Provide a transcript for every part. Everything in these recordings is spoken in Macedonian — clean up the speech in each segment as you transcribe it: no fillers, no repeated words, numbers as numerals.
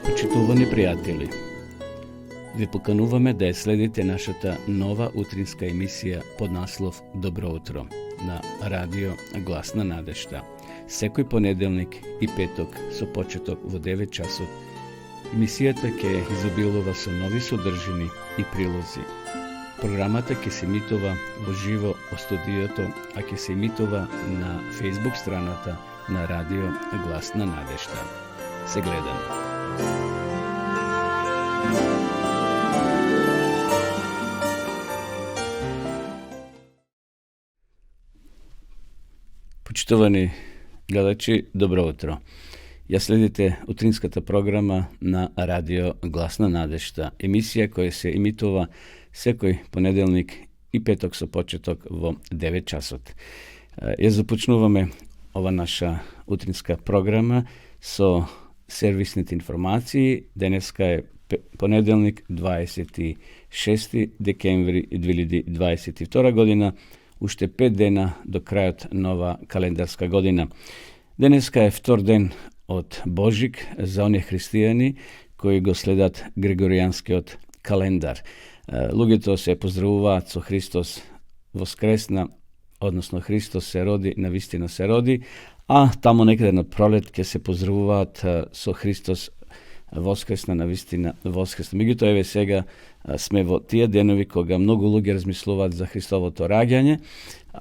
Почитувани приятели, ви покануваме да ја следите нашата нова утринска емисија под наслов Добро утро на радио Глас на надежта. Секој понеделник и петок со почеток во 9 часот. Емисијата ќе изобилува со нови содржини и прилози. Програмата ќе се емитува во живо во студиото, а ќе се емитува на Facebook страната на радио Глас на надежта. Се гледаме. Почитувани гледачи, добро утро. Ја следите утринската програма на радио Глас на надежта, емисија која се емитува секој понеделник и петок со почеток во 9 часот. Ја започнуваме ова наша утринска програма со сервисните информации. Денеска е понеделник 26 декември 2022 година, уште 5 дена до крајот нова календарска година. Денеска е втор ден од Божик за оние христијани кои го следат Григоријанскиот календар. Луѓето се поздравуваат со Христос воскресна, односно Христос се роди, навистина се роди, а тамо некаде на пролет ќе се поздравуваат со Христос воскресна, навистина воскресна. Меѓутоа, еве сега сме во тие денови кога многу луѓе размислуваат за Христовото раѓање,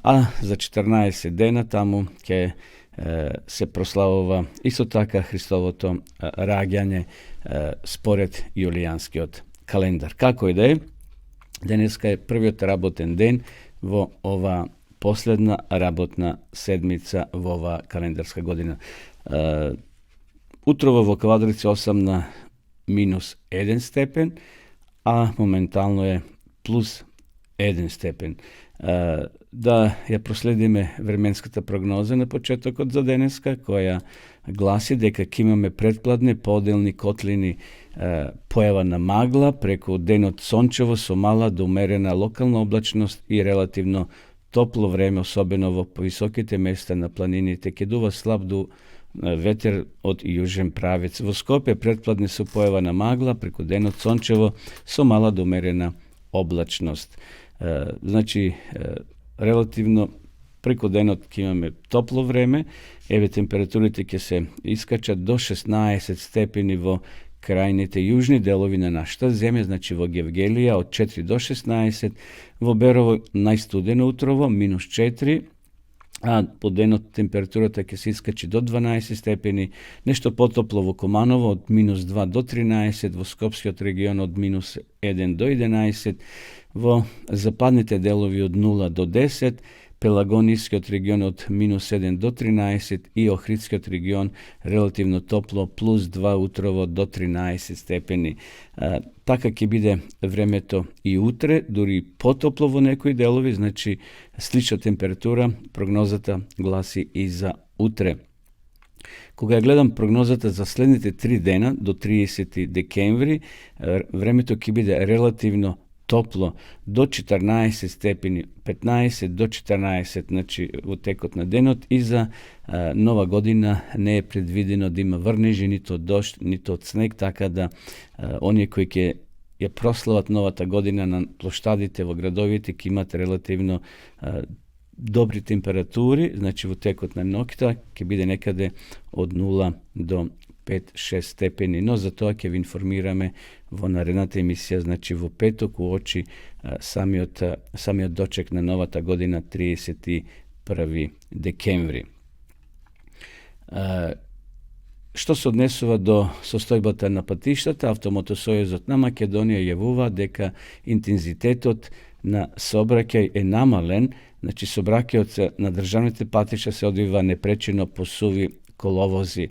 а за 14 дена таму ќе се прославува исто така Христовото раѓање според јулијанскиот календар. Како и да е, денеска е првиот работен ден во ова последна работна седмица во ова календарска година. Утрово во Квадрица 8 на минус 1 степен, а моментално е плюс 1 степен. Да ја проследиме временската прогноза на почетокот за денеска, која гласи дека ќе имаме предпладне поделни котлини, појава на магла, преку денот сончево со мала до умерена локална облачност и релативно топло време, особено во повисоките места на планините, ќе дува слаб до ветер од јужен правец. Во Скопје предпладне со појава на магла, преку денот сончево со мала до умерена облачност. Значи, релативно преку денот ќе имаме топло време, еве температурите ќе се искачат до 16 степени во крајните јужни делови на нашата земја, значи во Гевгелија од 4 до 16, во Берово најстудено утрово, минус 4, а по денот температурата ќе се искачи до 12 степени, нешто потопло во Команово од минус 2 до 13, во Скопскиот регион од минус 1 до 11, во западните делови од 0 до 10, Пелагонискиот регион од минус 7 до 13 и Охридскиот регион релативно топло, плюс 2 утрово до 13 степени. Така ќе биде времето и утре, дури потопло во некои делови, значи слична температура, прогнозата гласи и за утре. Кога ја гледам прогнозата за следните 3 дена до 30 декември, времето ќе биде релативно топло до 14 степени, 15 до 14, значи во текот на денот, и за нова година не е предвидено да има врнежи, нито од дожд, нито од снег, така да оние кои ќе ја прослават новата година на плоштадите во градовите ќе имат релативно добри температури, значи во текот на ноќта ќе биде некаде од 0 до 5-6 степени, но за тоа ќе ви информираме во наредната емисија, значи во петок уочи самиот дочек на новата година 31 декември. Што се однесува до состојбата на патиштата, Автомотосојузот на Македонија јавува дека интензитетот на сообраќај е намален, значи сообраќајот на државните патишта се одвива непречено по суви коловози.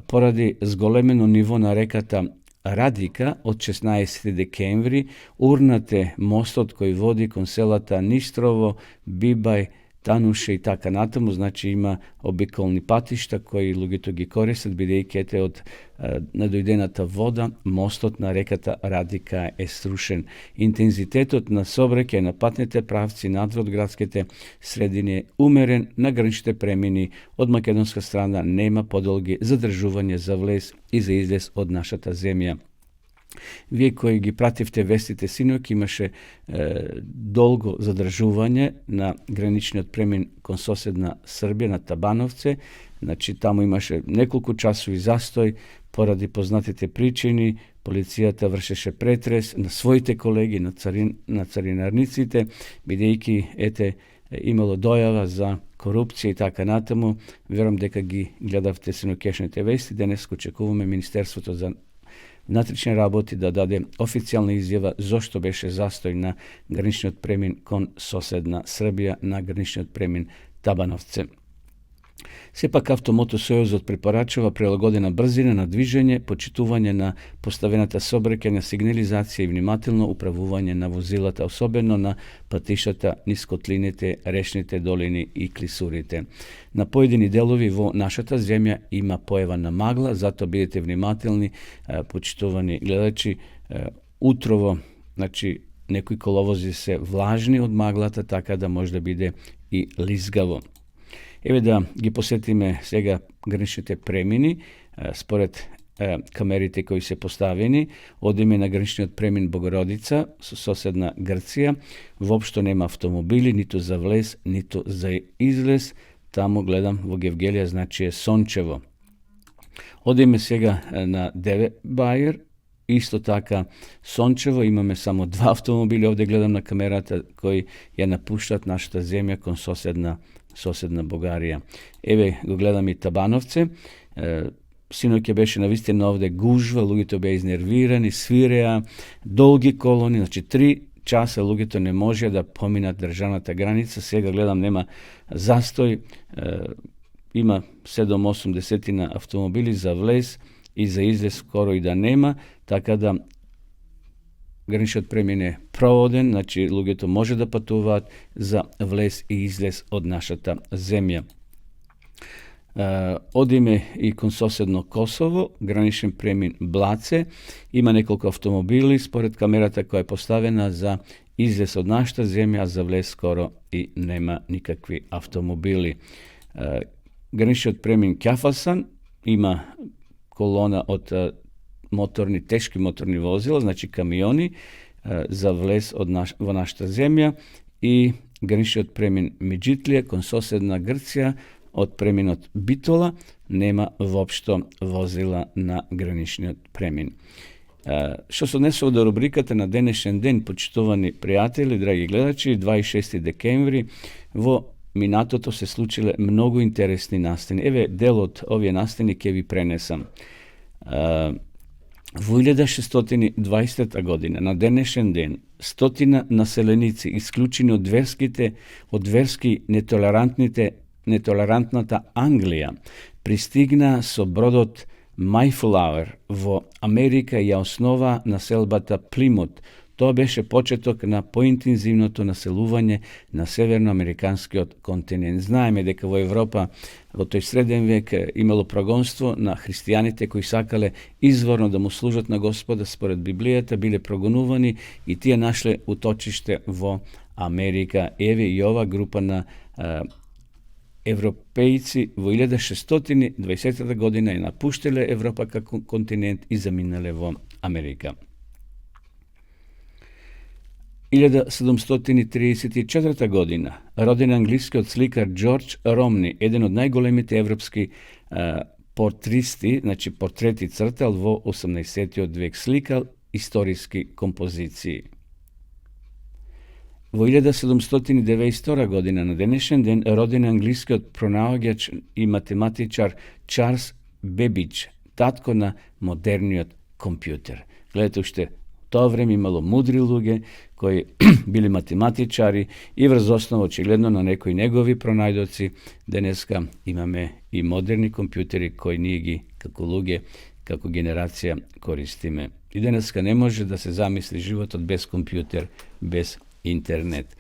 Поради зголемено ниво на реката Радика од 16 декември, урнате мостот кој води кон селата Нистрово, Бибај, тануше и така натаму, значи има обиколни патишта кои луѓето ги користат бидејќи ете од надојдената вода мостот на реката Радика е срушен. Интензитетот на сообраќај на патните правци надвор градските средини е умерен, на граничните премини од македонска страна нема подолги задржување за влез и за излез од нашата земја. Вие кои ги пративте вестите синоќ, имаше долго задржување на граничниот премин кон соседна Србија на Табановце. Значи таму имаше неколку часови застој поради познатите причини. Полицијата вршеше претрес на своите колеги, на царинарниците, бидејќи ете имало дојава за корупција и така натаму. Верувам дека ги гледавте синоќешните вести. Денес очекуваме Министерството за внатрешни работи да даде официјална изјава зошто беше застој на граничниот премин кон соседна Србија, на граничниот премин Табановце. Сепак Автомотосојузот препорачува прилагодена брзина на движење, почитување на поставената сообраќајна сигнализација и внимателно управување на возилата, особено на патиштата низ котлините, речните долини и клисурите. На поедини делови во нашата земја има појава на магла, затоа бидете внимателни, почитувани гледачи. Утрово, значи, некои коловози се влажни од маглата, така да може да биде и лизгаво. Еве да ги посетиме сега граничните премини, според камерите кои се поставени. Одиме на граничниот премин Богородица со соседна Грција. Воопшто нема автомобили, ниту за влез, ниту за излез. Таму гледам во Гевгелија, значи е сончево. Одиме сега на Деве Бајер, исто така сончево, имаме само 2 автомобили, овде гледам на камерата, кои ја напуштат нашата земја кон соседна Бугарија. Еве го гледам и Табановце. Синоќ беше навистина овде гужва, луѓето беа изнервирани, свиреа, долги колони, значи 3 часа луѓето не може да поминат државната граница. Сега гледам нема застој, има 7-8 автомобили за влез и за излез скоро и да нема, така да граничниот премин е проводен, значи луѓето може да патуваат за влез и излез од нашата земја. Одиме и кон соседно Косово, граничен премин Блаце, има неколку автомобили според камерата која е поставена за излез од нашата земја, а за влез скоро и нема никакви автомобили. Граничниот премин Ќафасан има колона од тешки моторни возила, значи камиони, за влез во нашата земја, и граничниот премин Миџитлија кон соседна Грција од преминот Битола нема воопшто возила на граничниот премин. Што се однесува до рубриката на денешен ден, почитувани пријатели, драги гледачи, 26 декември, во минатото се случиле многу интересни настани. Еве дел од овие настани ќе ви пренесам. Во 1620 година, на денешен ден, 100 населеници, исклучени од верски нетолерантната Англија, пристигна со бродот Мајфлауер во Америка и ја основа населбата Плимут. Тоа беше почеток на поинтензивното населување на северноамериканскиот континент. Знаеме дека во Европа во тој среден век имало прогонство на христијаните кои сакале изворно да му служат на Господа според Библијата, биле прогонувани и тие нашле уточиште во Америка. Еве и ова група на европејци во 1620 година ја напуштиле Европа како континент и заминале во Америка. 1734 година роден англискиот сликар Џорџ Ромни, еден од најголемите европски портристи, значи портрети цртал во 18 век, сликал историски композиции. Во 1792 година на денешен ден роден англискиот пронаоѓач и математичар Чарлс Бебидж, татко на модерниот компјутер. Гледате, уште тоа време имало мудри луѓе кои били математичари и врз основа очигледно на некои негови пронајдоци денеска имаме и модерни компјутери кои ние ги како луѓе, како генерација користиме. И денеска не може да се замисли животот без компјутер, без интернет.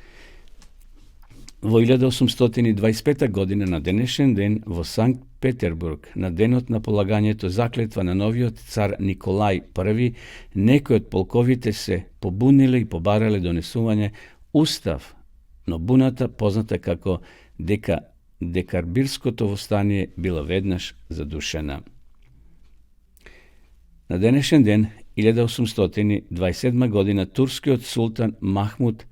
Во 1825 година на денешен ден во Санкт Петербург, на денот на полагањето заклетва на новиот цар Николај I, некои од полковите се побуниле и побарале донесување устав, но буната, позната како Декабрското востание, била веднаш задушена. На денешен ден, 1827 година, турскиот султан Махмуд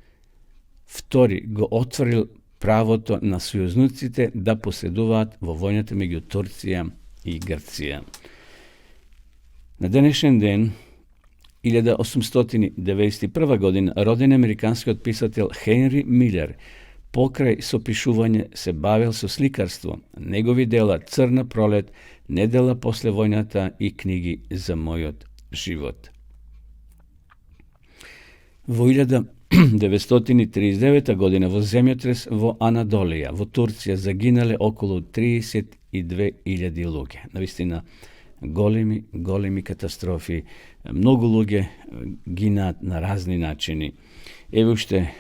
II го отворил правото на сојузниците да поседуваат во војната меѓу Турција и Грција. На денешен ден, 1891 година, роден американскиот писател Хенри Милер, покрај сопишување се бавел со сликарство. Негови дела Црна пролет, Недела после војната и книги за мојот живот. Во 1939 година во земјотрес во Анадолија, во Турција, загинале околу 32.000 луѓе. Навистина, големи катастрофи. Многу луѓе гинаат на разни начини. Еве уште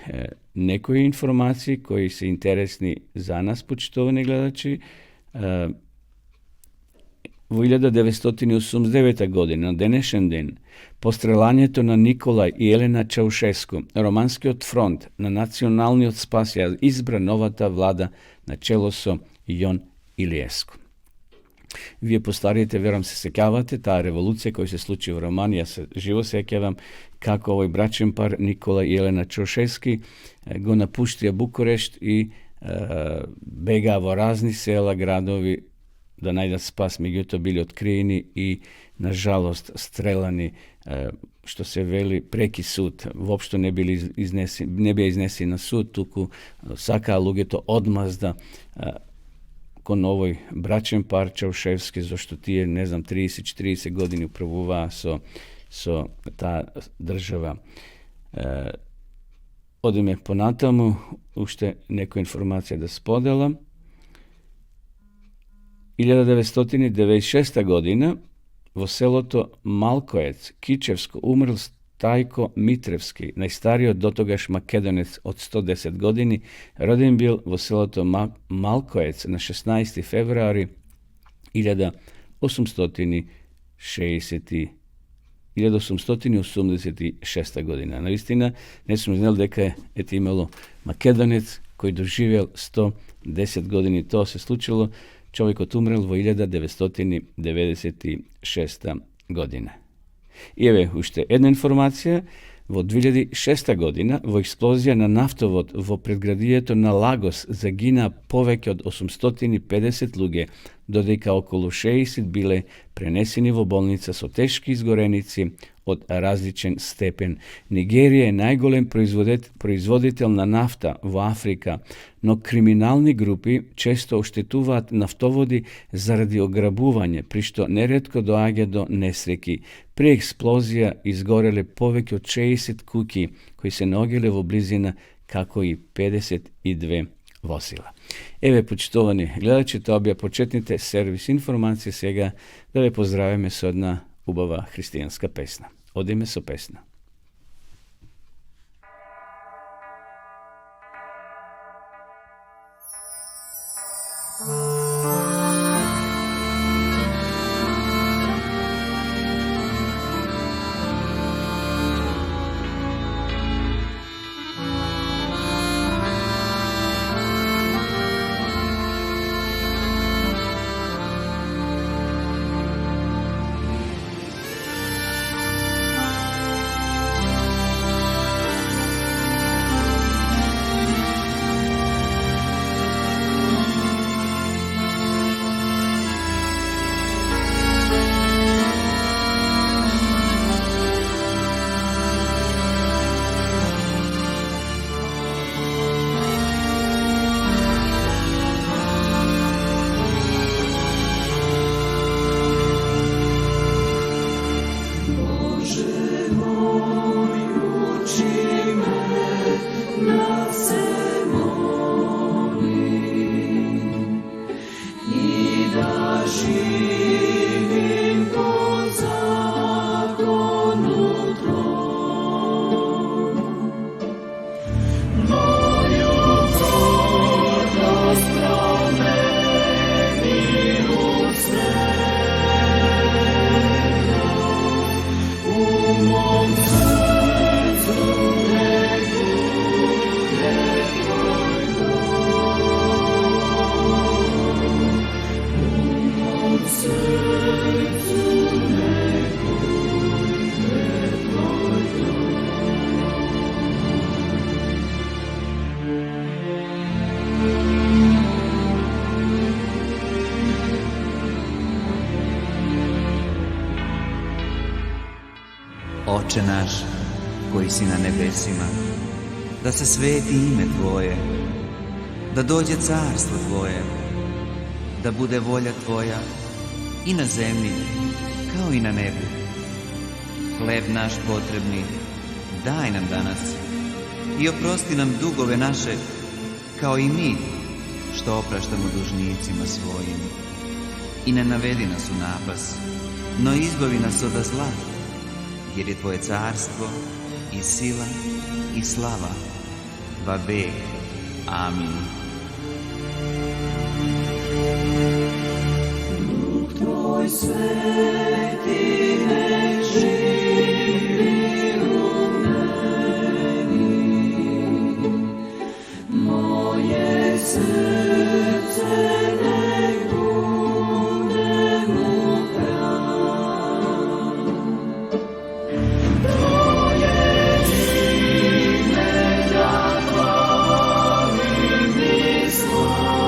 некои информации кои се интересни за нас, почитувани гледачи. Во 1989 година, на денешен ден, пострелањето на Николај и Елена Чаушеску, Романскиот фронт на Националниот спас ја избра новата влада на чело со Јон Илиеску. Вие постариите, верам, се сеќавате таа револуција која се случи во Роман. Јас се живо сеќавам како овој брачен пар Николај и Елена Чаушески го напуштија Букурешт и бегаа во разни села, градови да најдат спас, меѓутоа били откриени и на жалост стрелани, што се вели преки суд. Воопшто не беа изнесени на суд, туку сакаа луѓето одмазда кон овој брачен пар Чаушевски, зашто тие, 30-40 години управуваа со таа држава. Одиме понатаму, уште некоја информација да споделам. 1996 година во селото Малкоец, Кичевско, умрел Стајко Митревски, најстариот дотогаш македонец од 110 години. Роден бил во селото Малкоец на 16 февруари 1886 година. Наистина, не сум знал дека ете имало македонец кој доживел 110 години. Тоа се случило. Човекот умрел во 1996 година. И еве уште една информација. Во 2006 година, во експлозија на нафтовод во предградието на Лагос загина повеќе од 850 луѓе, додека околу 60 биле пренесени во болница со тешки изгореници од различен степен. Нигерија е најголем производител на нафта во Африка, но криминални групи често оштетуваат нафтоводи заради ограбување, при што неретко доаѓа до несреки. При експлозија изгореле повеќе од 60 куќи кои се наоѓале во близина, како и 52 возила. Еве, почитувани гледачи, тоа беа почетните сервис информации. Сега да ве поздравиме со една убава христијанска песна. Одиме со песна. Oče naš, koji si na nebesima, da se sveti ime Tvoje, da dođe carstvo Tvoje, da bude volja Tvoja i na zemlji kao i na nebu. Hleb naš potrebni daj nam danas i oprosti nam dugove naše, kao i mi što opraštamo dužnicima svojim. I ne navedi nas u napas, no izbavi nas od zla, jer je Tvoje carstvo i sila i slava va vek. Amin. Duh Tvoj sveti nek živi u meni, moje srce nek bude mu hran. Tvoje ime da hvalim i slavim,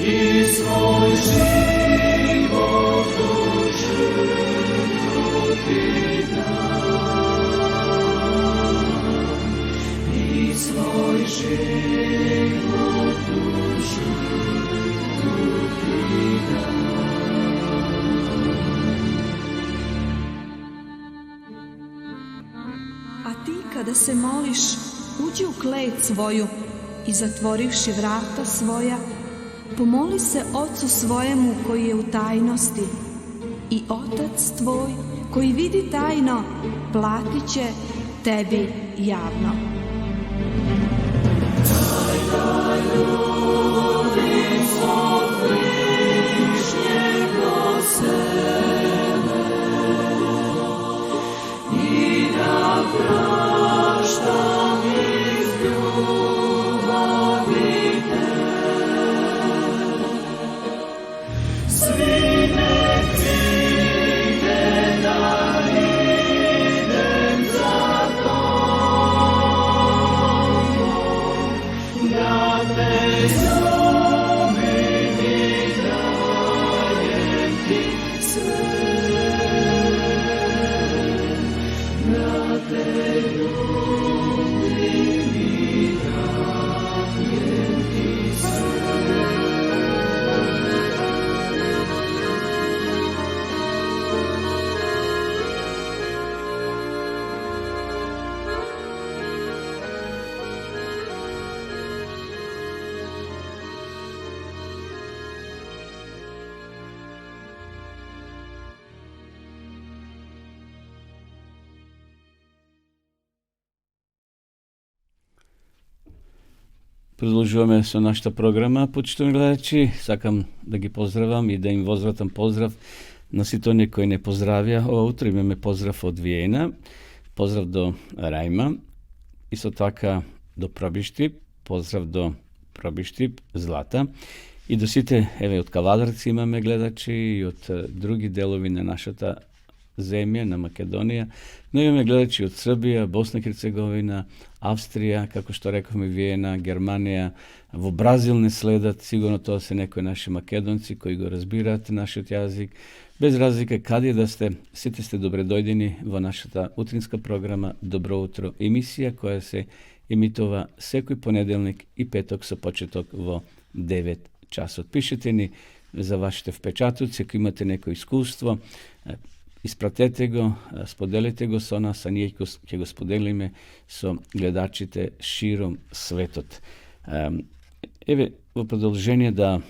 i svoj život u žrtvu Ti dam, i svoj život u žrtvu Ti dam. A ti kada se moliš, uđi u klet svoju i zatvorivši vrata svoja, pomoli se Ocu svojemu koji je u tajnosti, i Otac tvoj koji vidi tajno platit će tebi javno. Ljubim svog bližnjeg do sebe i da praštam iz ljubavi Te. Svi nek vide da idem za Tobom, da Te ljubim i dajem Ti sve, da Te ljubim i dajem Ti sve. Продължуваме со нашата програма, почитувани гледачи. Сакам да ги поздравам и да им возвратам поздрав на сите оние кои не поздравија. Ова утро имаме поздрав од Виена, поздрав до Рајма, исто така до Пробиштип, поздрав до Пробиштип, Злата, и до сите, еве, од Кавадарци имаме гледачи и од други делови на нашата земја, на Македонија, но имаме гледачи од Србија, Босна и Херцеговина, Австрија, како што рековме, Виена, Германија, во Бразил не следат, сигурно тоа се некои наши македонци кои го разбираат нашиот јазик. Без разлика каде да сте, сите сте добре дојдени во нашата утринска програма Добро утро, емисија која се емитува секој понеделник и петок со почеток во 9 часот. Пишете ни за вашите впечатоци, ако имате некој искуство, испратете го, споделете го со нас, а ние ќе го споделиме со гледачите широм светот. Еве, во продолжение да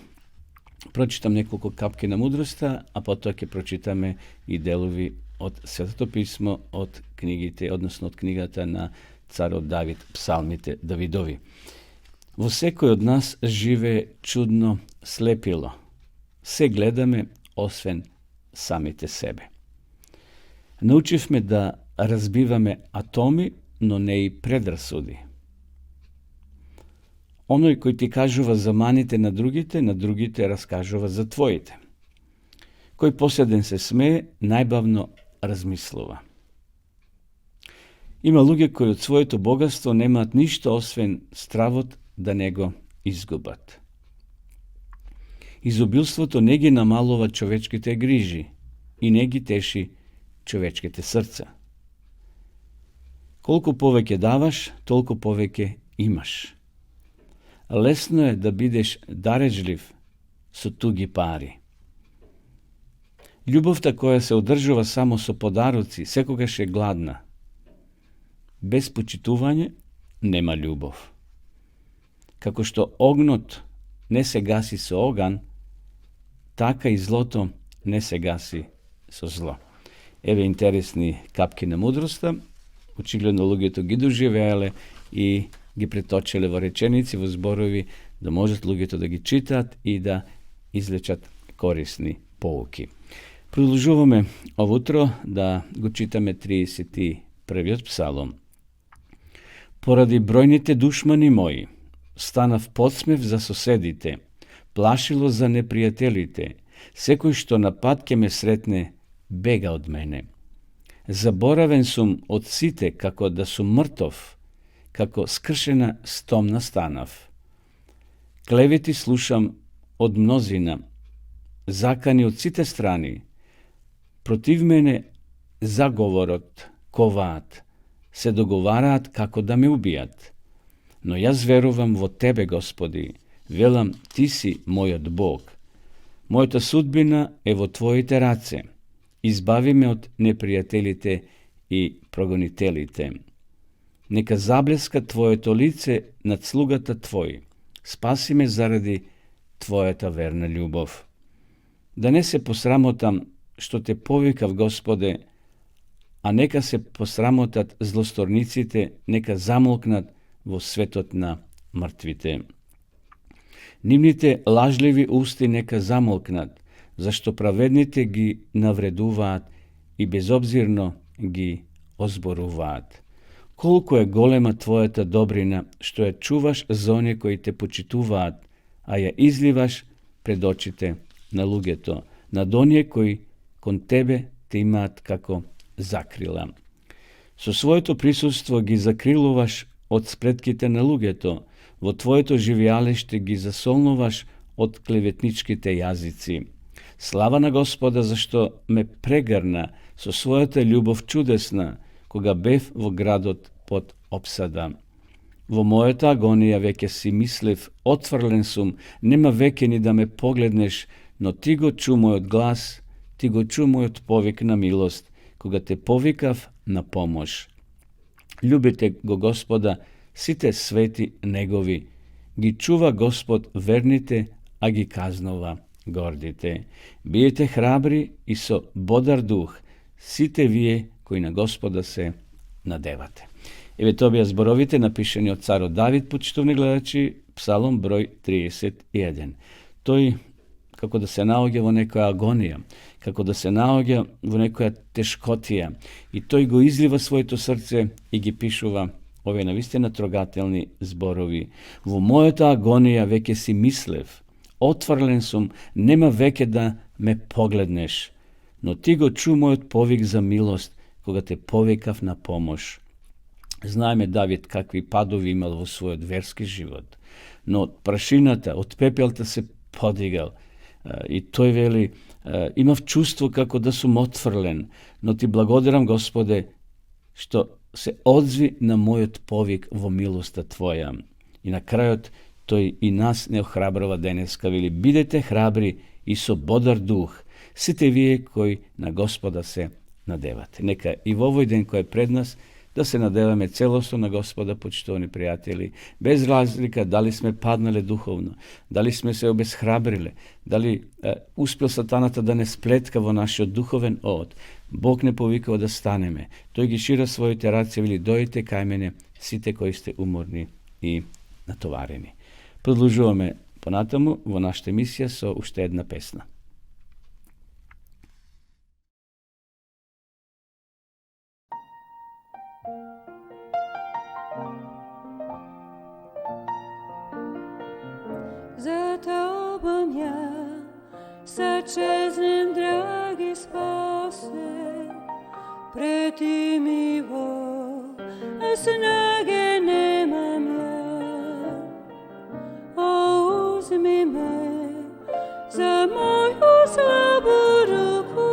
прочитам неколку капки на мудроста, а потоа ќе прочитаме и делови од Светото писмо, од книгите, односно од книгата на царот Давид, псалмите Давидови. Во секој од нас живее чудно слепило. Се гледаме, освен самите себе. Научивме да разбиваме атоми, но не и предрасуди. Оној кој ти кажува за маните на другите раскажува за твоите. Кој последен се смее, најбавно размислува. Има луѓе кои од своето богатство немаат ништо освен стравот да не го изгубат. Изобилството не ги намалува човечките грижи и не ги теши човечките срца. Колку повеќе даваш, толку повеќе имаш. Лесно е да бидеш дарежлив со туги пари. Љубовта која се одржува само со подароци секогаш е гладна. Без почитување нема љубов. Како што огнот не се гаси со оган, така и злото не се гаси со зло. Еве интересни капки на мудроста. Очигледно луѓето ги доживеале и ги преточеле во реченици, во зборови, да можат луѓето да ги читаат и да извлечат корисни поуки. Продолжуваме овутро да го читаме 31-иот псалом. Поради бројните душмани мои, станав подсмев за соседите, плашило за непријателите, секој што на пат ке ме сретне, бега од мене. Заборавен сум од сите, како да сум мртов, како скршена стомна станав. Клевети слушам од мнозина, закани од сите страни, против мене заговорот, коваат, се договараат како да ме убијат. Но јас верувам во Тебе, Господи, велам, Ти си мојот Бог. Мојата судбина е во Твоите раце. Избави ме од непријателите и прогонителите. Нека заблеска Твоето лице над слугата Твој. Спаси ме заради Твојата верна љубов. Да не се посрамотам што Те повикав, Господе, а нека се посрамотат злосторниците, нека замолкнат во светот на мртвите. Нивните лажливи усти нека замолкнат, зашто праведните ги навредуваат и безобзирно ги озборуваат. Колку е голема Твојата добрина, што ја чуваш за оние кои Те почитуваат, а ја изливаш пред очите на луѓето, над оние кои кон Тебе Те имаат како закрила. Со своето присуство ги закрилуваш од сплетките на луѓето, во Твоето живеалиште ги засолнуваш од клеветничките јазици. Слава на Господа, зашто ме прегрна со својата љубов чудесна, кога бев во градот под обсада. Во мојата агонија веќе си мислев, отфрлен сум, нема веќе ни да ме погледнеш, но Ти го чу мојот глас, Ти го чу мојот повик на милост, кога Те повикав на помош. Љубите го Господа, сите свети негови. Ги чува Господ верните, а ги казнува гордите. Биете храбри и со бодар дух, сите вие кои на Господа се надевате. Еве тоа беа зборовите напишани од царот Давид, почитувани гледачи, Псалом број 31. Тој како да се наоѓа во некоја агонија, како да се наоѓа во некоја тешкотија, и тој го излива своето срце и ги пишува овие навистина трогателни зборови. Во мојата агонија веќе си мислев, отфрлен сум, нема веќе да ме погледнеш, но Ти го чу мојот повик за милост, кога Те повикав на помош. Знаеме Давид какви падови имал во својот верски живот, но од прашината, од пепелта се подигал, и тој вели, имав чувство како да сум отфрлен, но Ти благодарам, Господе, што се одзви на мојот повик во милоста Твоја. И на крајот тој и нас не охрабрува денеска, вели, бидете храбри и со бодар дух, сите вие кои на Господа се надевате. Нека и во овој ден кој е пред нас, да се надеваме целосно на Господа, почитувани пријатели, без разлика дали сме паднале духовно, дали сме се обесхрабриле, дали успел сатаната да не сплетка во нашиот духовен од. Бог не повикува да станеме. Тој ги шира своите раце, вели, дојдете кај мене, сите кои сте уморни и натоварени. Продолжуваме понатаму во нашата емисија со уште една песна. За Тобом ја се чезнем, драги спасе, пред Ти ми во снаге немам ја. О, узми ме за моју слабу руку,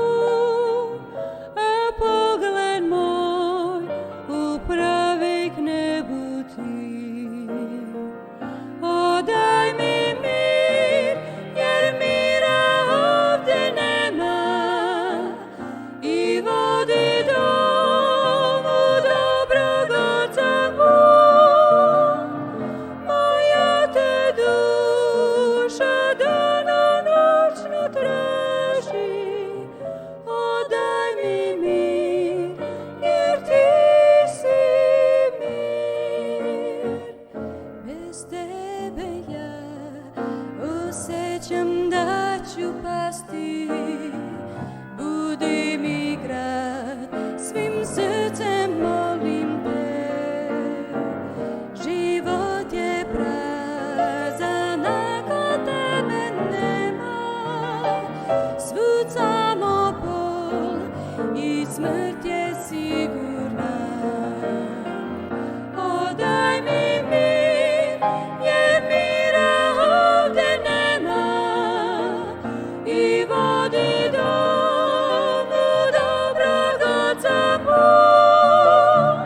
smrt je sigurna. O daj mi mir, jer mira ovde nema, i vodi domu dobrog Oca moj.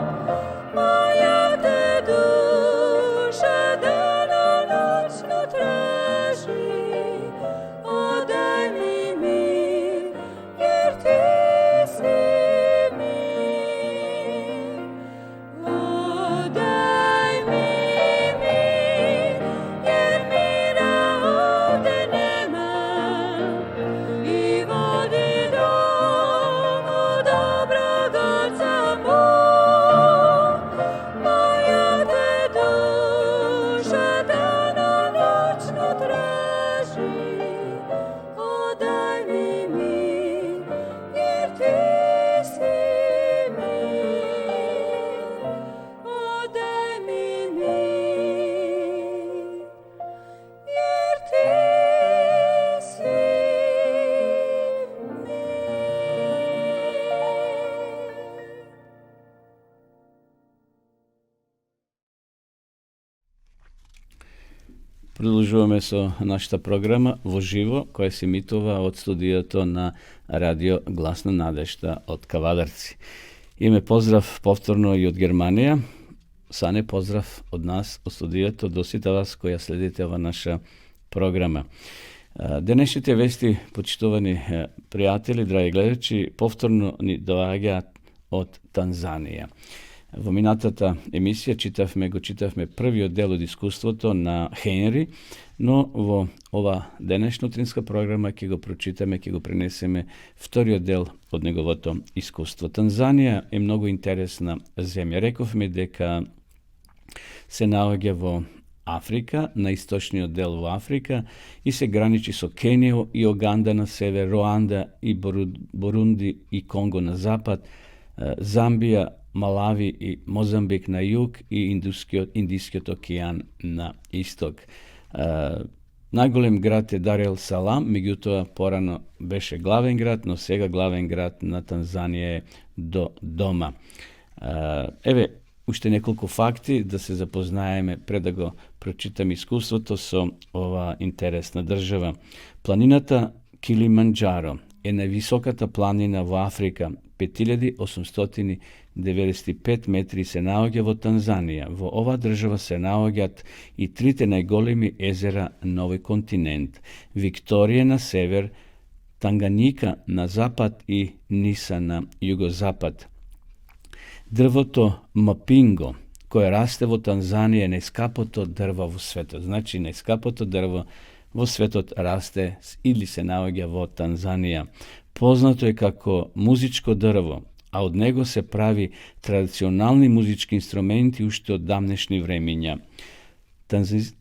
Moja te duša danonoćno traži, o daj mi mir, jer ti si mir. O daj mi mir, jer mira ovde nema, i vodi domu dobrog Oca moj. Moja te duša danonoćno traži, o daj mi mir, jer ti si mir. O daj mi mir, jer ti si mir. Продолжуваме со нашата програма во живо, која се емитува од студиото на Радио Гласна надежда од Кавадарци. Име поздрав повторно и од Германија. Сане поздрав од нас, од студиото, до сите вас која следите ова наша програма. Денешните вести, почитувани пријатели, драги гледачи, повторно ни доаѓаат од Танзанија. Во минатата емисија го читавме првиот дел од искуството на Хенри, но во ова денешна утринска програма ќе го прочитаме, ќе го пренесеме вториот дел од неговото искуство. Танзанија е многу интересна земја. Рековме дека се наоѓа во Африка, на источниот дел во Африка, и се граничи со Кенија и Оганда на север, Руанда и Бурунди и Конго на запад, Замбија, Малави и Мозамбик на југ и Индискиот океан на исток. Најголем град е Дар ел Салам, меѓутоа порано беше главен град, но сега главен град на Танзанија е Додома. Еве, уште неколку факти да се запознаеме пред да го прочитаме искуството со ова интересна држава. Планината Килиманџаро е највисоката планина во Африка, 5895 метри, се наоѓа во Танзанија. Во ова држава се наоѓаат и трите најголеми езера на овој континент: Викторија на север, Танганика на запад и Ниса на југозапад. Дрвото мапинго, кое расте во Танзанија, е најскапото дрво во светот. Значи, најскапото дрво во светот расте или се наоѓа во Танзанија. Познато е како музичко дрво, а од него се прави традиционални музички инструменти уште од давнешни времиња.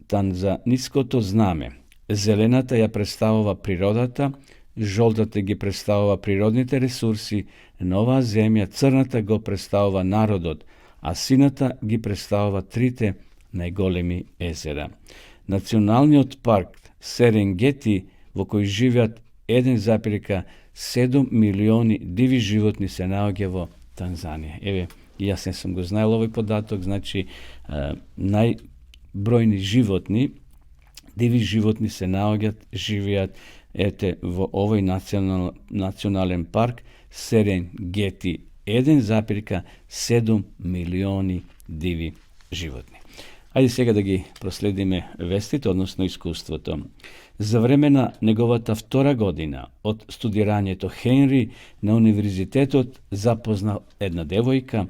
Танзаниското знаме. Зелената ја представува природата, жолтата ги представува природните ресурси на оваа земја, црната го представува народот, а сината ги представува трите најголеми езера. Националниот парк Серенгети, во кој живеат 1,7 милиони диви животни, се наоѓа во Танзанија. Еве, јас не сум го знаел овој податок, значи најбројни животни, диви животни се наоѓаат, живеат во овој национален парк Серенгети, 1,7 милиони диви животни. Ајде сега да ги проследиме вестите, односно искуството. За време на неговата втора година од студирањето, Хенри на универзитетот запознал една девојка,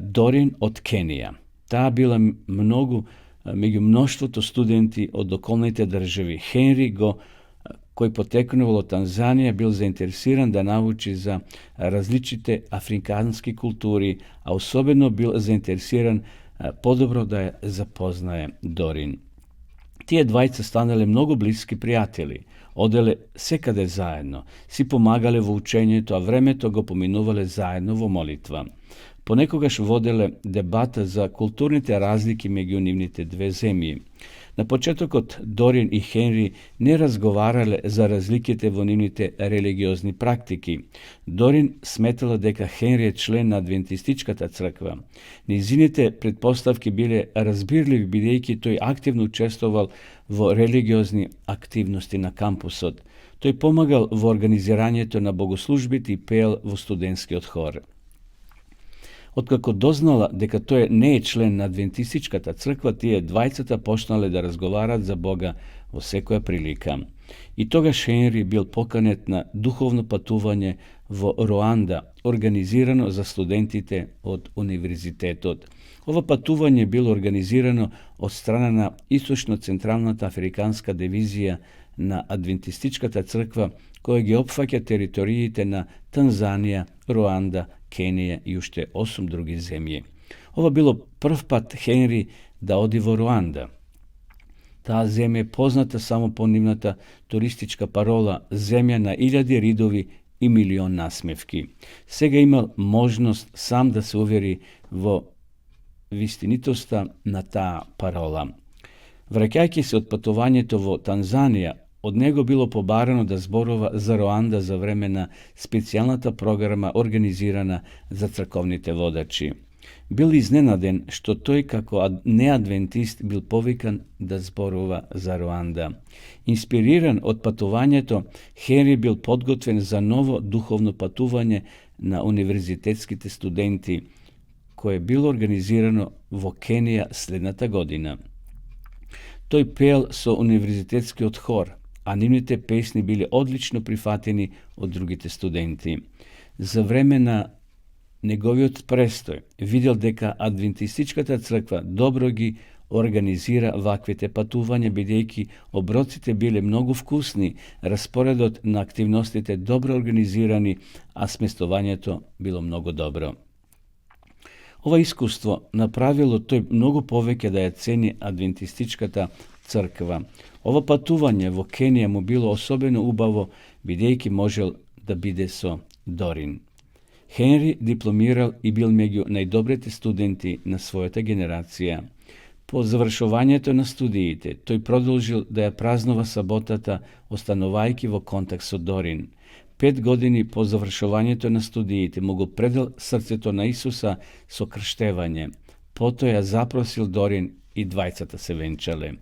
Дорин од Кенија. Таа била меѓу мноштвото студенти од околните држави. Хенри кој потекнувал од Танзанија, бил заинтересиран да научи за различните африкански култури, а особено бил заинтересиран подобро да ја запознае Дорин. Тие двајца станале многу блиски пријатели, оделе секаде заедно, си помагале во учењето, а времето го поминувале заедно во молитва. Понекогаш воделе дебата за културните разлики меѓу нивните две земји. На почетокот Дорин и Хенри не разговарале за разликите во нивните религиозни практики. Дорин сметала дека Хенри е член на адвентистичката црква. Низините предпоставки биле разбирливи бидејќи тој активно учествувал во религиозни активности на кампусот. Тој помагал во организирањето на богослужбите и пеел во студентскиот хор. Откако дознала дека тој не е член на адвентистичката црква, тие двајцата почнале да разговарат за Бога во секоја прилика. И тогаш Хенри бил поканет на духовно патување во Руанда, организирано за студентите од универзитетот. Ова патување било организирано од страна на Источно-централната африканска дивизија на адвентистичката црква, која ги опфаќа териториите на Танзанија, Руанда, Кенија и уште 8 други земји. Ова било прв пат Хенри да оди во Руанда. Таа земја е позната само по нивната туристичка парола «Земја на илјади ридови и милион насмевки». Сега имал можност сам да се увери во вистинитоста на таа парола. Враќајќи се од патувањето во Танзанија, од него било побарано да зборува за Руанда за време на специјалната програма организирана за црковните водачи. Бил изненаден што тој како неадвентист бил повикан да зборува за Руанда. Инспириран од патувањето, Хенри бил подготвен за ново духовно патување на универзитетските студенти, кое било организирано во Кенија следната година. Тој пеел со универзитетскиот хор, а нивните песни биле одлично прифатени од другите студенти. За време на неговиот престој видел дека адвентистичката црква добро ги организира ваквите патувања, бидејќи оброците биле многу вкусни, распоредот на активностите добро организирани, а сместувањето било многу добро. Ова искуство направило тој многу повеќе да ја цени адвентистичката црква. Ова патување во Кенија му било особено убаво, бидејќи можел да биде со Дорин. Хенри дипломирал и бил меѓу најдобрите студенти на својата генерација. По завршувањето на студиите, тој продолжил да ја празнува саботата, останувајќи во контакт со Дорин. 5 години по завршувањето на студиите му го предал срцето на Исуса со крштевање. Потоа ја запросил Дорин и двајцата се венчале.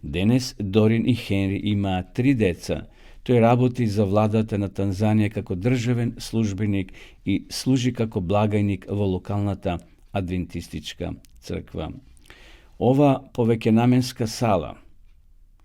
Денес Дорин и Хенри имаат 3 деца. Тој работи за владата на Танзанија како државен службеник и служи како благајник во локалната адвентистичка црква. Ова повеќенаменска сала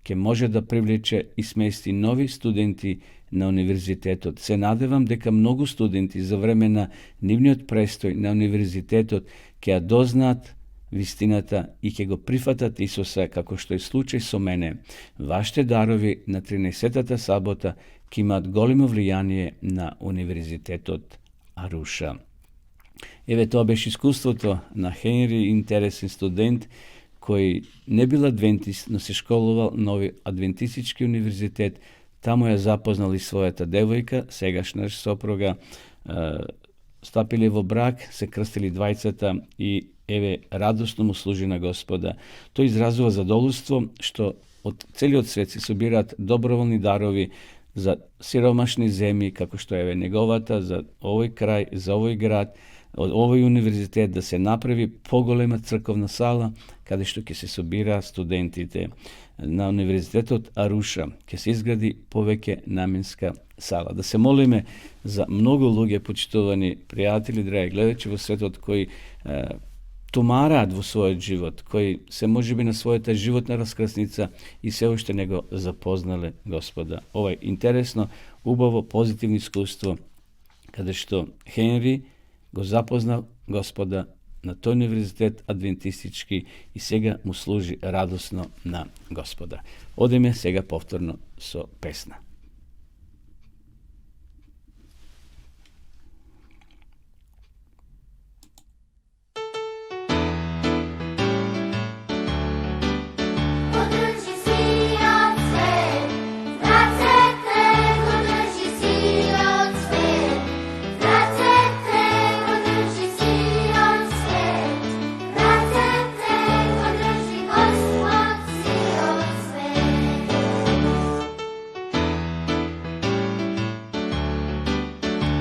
ќе може да привлече и смести нови студенти на универзитетот. Се надевам дека многу студенти за време на нивниот престој на универзитетот ќе ја дознаат вистината и ќе го прифатат Исуса, како што е случај со мене. Вашите дарови на 13-тата сабота ќе имаат големо влијание на универзитетот Аруша. Еве, тоа беше искуството на Хенри, интересен студент кој не бил адвентист, но се школувал на адвентистички универзитет. Таму ја запознал и својата девојка, сегашна сопруга, стапиле во брак, се крстили двајцата и еве радосно му служи на Господа. Тој изразува задоволство што од целиот свет се собираат доброволни дарови за сиромашни земји, како што е неговата, за овој крај, за овој град, од овој универзитет да се направи поголема црковна сала, каде што ќе се собира студентите на универзитетот Аруша, ќе се изгради повеќе наменска сала. Да се молиме за многу луѓе, почитувани пријатели, драги гледачи во светот, кои тумараат во својот живот, кои се можеби на својата животна раскрсница и се уште не го запознале Господа. Ова е интересно, убаво, позитивно искуство, каде што Хенри го запознал Господа на тој универзитет адвентистички и сега му служи радосно на Господа. Одеме сега повторно со песна. Gospod Sion.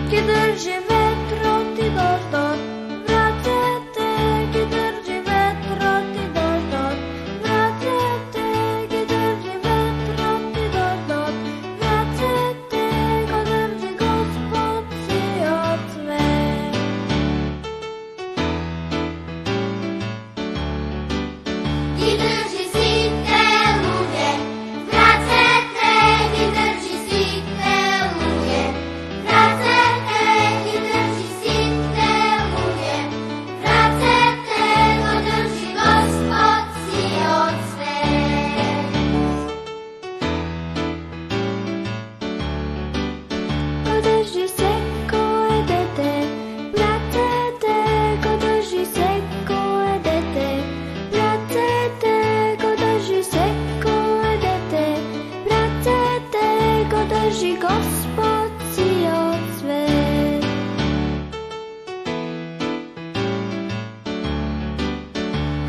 ki drži vetro ti dođ, vracete, ki drži vetro ti dođ, vracete, ki drži vetro ti dođ, vracete, ko drži Gospod cijel svet. Ki drži site luge, vracete, ki drži site luge, vracete, ki drži site luge, vracete, ko drži Gospod cijel svet. Ko drži se ko je dete, vracete, ko drži se ko je dete, vracete, ko drži se ko je dete, vracete, ko drži Gospod cijel svet.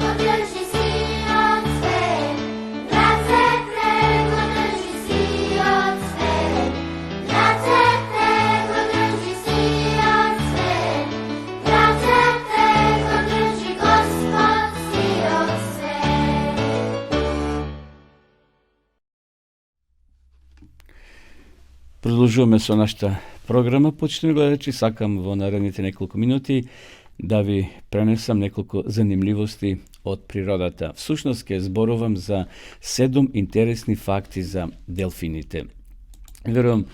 Ko drži cijel svet, vracete, ko drži cijel svet, vracete, ko drži cijel svet, vracete, ko drži Gospod cijel svet. Продолжуваме со нашата програма, почитувани гледачи. Сакам во наредните неколку минути да ви пренесам неколку занимливости од природата. Всушност ќе зборувам за 7 интересни факти за делфините. Верувам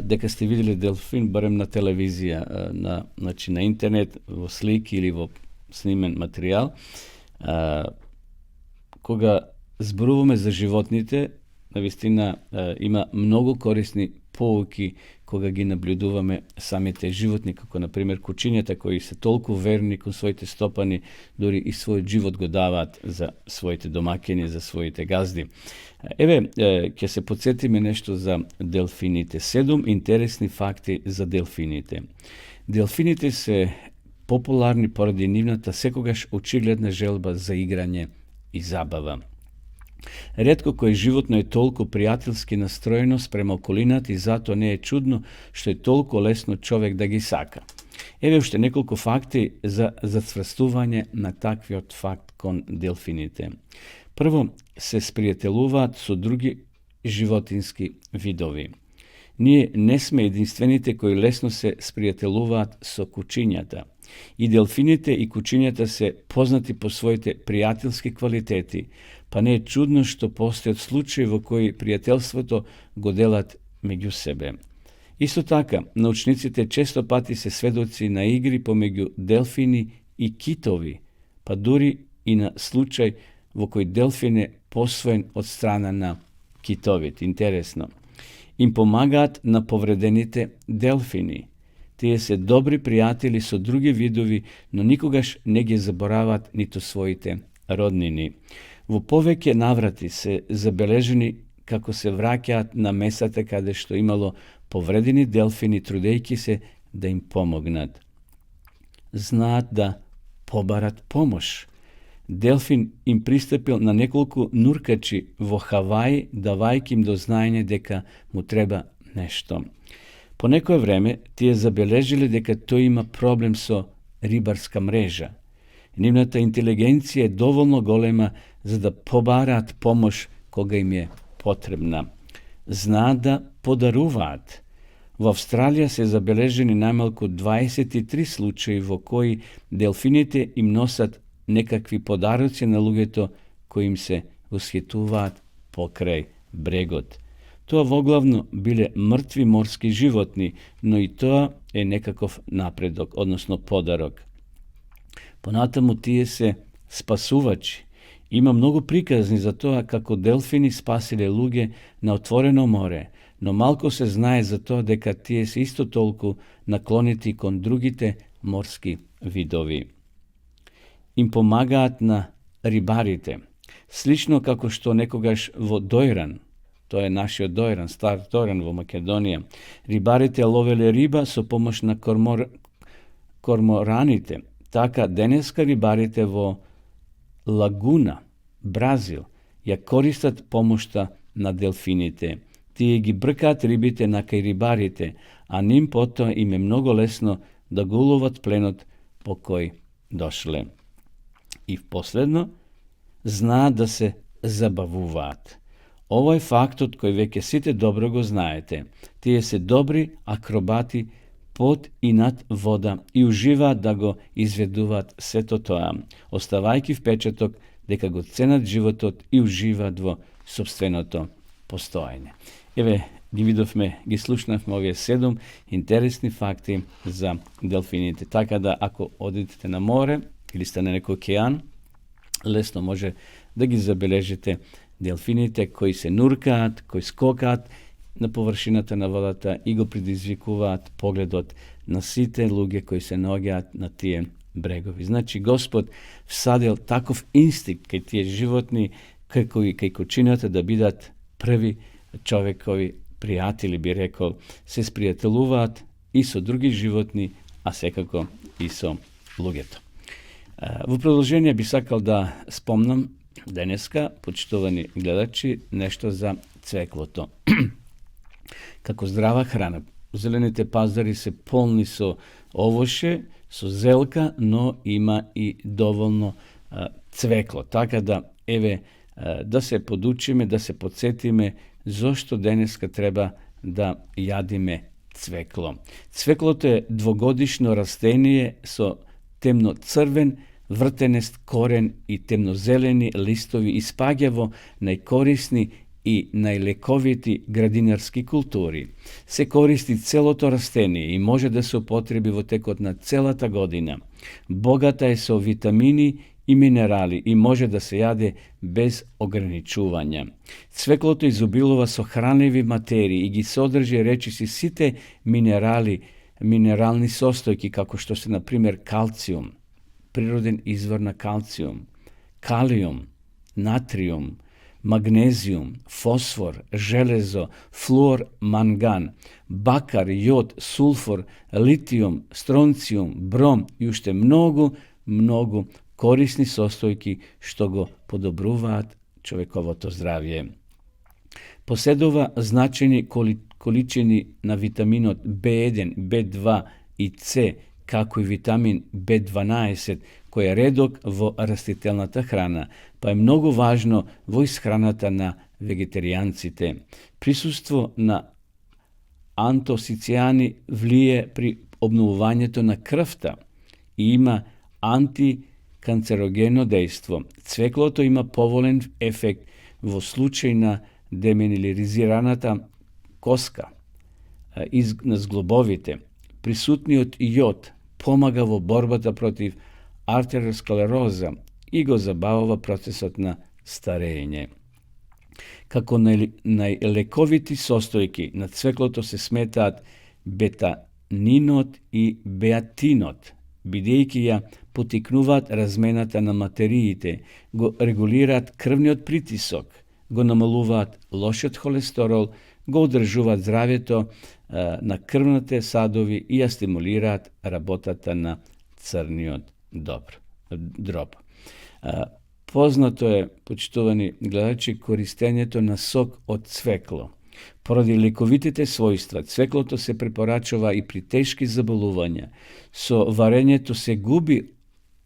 дека сте видели делфин барем на телевизија, на интернет, во слики или во снимен материјал. Кога зборуваме за животните, навистина има многу корисни поуки кога ги наблюдуваме самите животни, како например кучињата кои се толку верни кон своите стопани, дури и својот живот го даваат за своите домаќини, за своите газди. Еве, ќе се подсетиме нешто за делфините. 7 интересни факти за делфините. Делфините се популарни поради нивната секогаш очигледна желба за играње и забава. Ретко кој животно е толку пријателски настроено спрема околината и затоа не е чудно што е толку лесно човек да ги сака. Еве уште неколку факти за зацврстување на таквиот факт кон делфините. Прво, се спријателуваат со други животински видови. Ние не сме единствените кои лесно се спријателуваат со кучињата. И делфините и кучињата се познати по своите пријателски квалитети, па не е чудно што постојат случаи во кои пријателството го делат меѓу себе. Исто така, научниците често пати се сведоци на игри помеѓу делфини и китови, па дури и на случај во кој делфин е посвоен од страна на китовите. Интересно. Им помагаат на повредените делфини. Тие се добри пријатели со други видови, но никогаш не ги забораваат ниту своите роднини. Во повеќе наврати се забележени како се враќаат на местата каде што имало повредени делфини, трудејќи се да им помогнат. Знаат да побарат помош. Делфин им пристапил на неколку нуркачи во Хаваи, давајќи им до знаење дека му треба нешто. По некое време тие забележили дека тој има проблем со рибарска мрежа. Нивната интелигенција е доволно голема за да побараат помош кога им е потребна. Знаат да подаруваат. Во Австралија се забележени најмалку 23 случаи во кои делфините им носат некакви подароци на луѓето кои им се восхитуваат покрај брегот. Тоа воглавно биле мртви морски животни, но и тоа е некаков напредок, односно подарок. Понатаму тие се спасувачи. Има многу приказни за тоа како делфини спасиле луѓе на отворено море, но малку се знае за тоа дека тие се исто толку наклонети кон другите морски видови. Им помагаат на рибарите. Слично како што некогаш во Дојран, тоа е нашиот Дојран, стар Дојран во Македонија, рибарите ловеле риба со помош на кормораните. Така денеска рибарите во Лагуна, Бразил, ја користат помошта на делфините. Тие ги бркаат рибите на кај рибарите, a nim potom im je mnogo lesno da go ulovat plenot po koji došle. I posledno, zna da se zabavovat. Ovo je fakt od koji veke site dobro go znajete. Tije se dobri akrobati pod i nad voda i uživa da go izveduvat sve to toja. Ostavajki v pečetok, deka go cenat životot i uživa dvo sobstvenoto postojanje. Eve, gi vidovme, gi slušnavme ove 7 interesni fakti za delfinite. Tako da ako odete na more ili ste na neki okean, lesno može da gi zabeležite delfinite koji se nurkat, koji skokat na površiната na vodata i go предизвикуваат погледот на сите луѓе кои се наоѓаат на тие брегови. Значи Господ всадил таков инстинкт кај тие животни кај чината да бидат први човекови пријатели, би рекол, се спријателуваат и со други животни, а секако и со луѓето. Во продолжение би сакал да спомнам денеска, почитувани гледачи, нешто за цвеклото. Како здрава храна. Зелените пазари се полни со овоше, со зелка, но има и доволно цвекло. Така да, еве, да се подучиме, да се подсетиме зошто денеска треба да јадиме цвекло. Цвеклото е двогодишно растение со темно-црвен, вртенест корен и темнозелени листови и спаѓа во најкорисни и најлековити градинарски култури. Се користи целото растение и може да се употреби во текот на целата година. Богата е со витамини и минерали и може да се јаде без ограничувања. Цвеклото изобилува со хранливи материи и ги содржи речиси сите минерални состојки, како што се, на пример, калциум, природен извор на калциум, калиум, натриум, магнезиум, фосфор, железо, флуор, манган, бакар, јод, сулфор, литиум, стронциум, бром и уште многу корисни состојки што го подобруваат човековото здравје. Поседува значајни количини на витаминот B1, B2 и С, како и витамин B12, кој е редок во растителната храна, па е многу важно во исхраната на вегетаријанците. Присуство на антосицијани влие при обновувањето на крвта и има антиканцерогено дејство. Цвеклото има поволен ефект во случај на деминерализираната коска на зглобовите. Присутниот јод помага во борбата против артериосклероза и го забавува процесот на старење. Како најлековити состојки на цвеклото се сметаат бетанинот и беатинот, бидејќи ја потикнуваат размената на материите, го регулираат крвниот притисок, го намалуваат лошиот холестерол, го одржуваат здравјето на крвните садови и ја стимулираат работата на црниот дроб. Познато е, почитувани гледачи, користењето на сок од цвекло. Поради лековитите својства, цвеклото се препорачува и при тешки заболувања. Со варењето се губи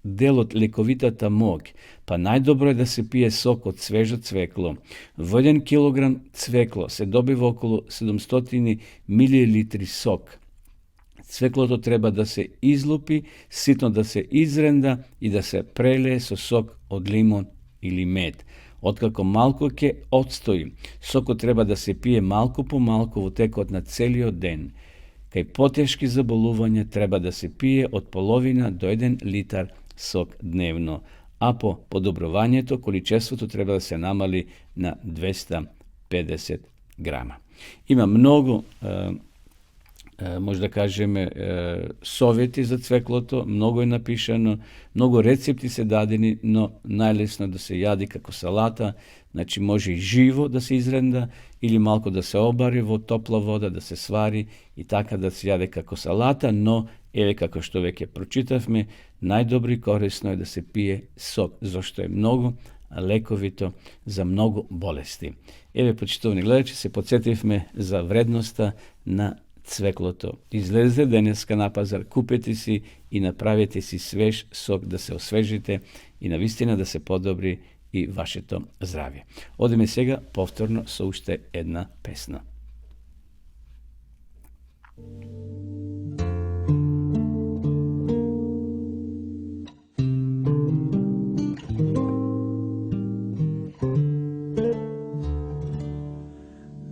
дел од лековитата мок, па најдобро е да се пие сок од свежо цвекло. Во 1 килограм цвекло се добива околу 700 милилитри сок. Цвеклото треба да се излупи, ситно да се изренда и да се прелее со сок од лимон или мед. Откако малку ќе отстои, сокот треба да се пие малку по малку во текот на целиот ден. Кај потешки заболувања треба да се пие од половина до 1 литар сок дневно, а по подобрувањето количеството треба да се намали на 250 грама. Има многу може да кажеме совети за цвеклото, многу е напишано, многу рецепти се дадени, но најлесно да се јади како салата, значи може и живо да се изренда или малку да се обари во топла вода, да се свари и така да се јаде како салата, но еве како што веќе прочитавме, најдобро и корисно е да се пие сок, зашто е многу лековито за многу болести. Еве, почитувани гледачи, се подсетивме за вредноста на цвеклото. Излезете денеска на пазар, купете си и направете си свеж сок да се освежите и навистина да се подобри и вашето здравје. Одиме сега повторно со уште една песна.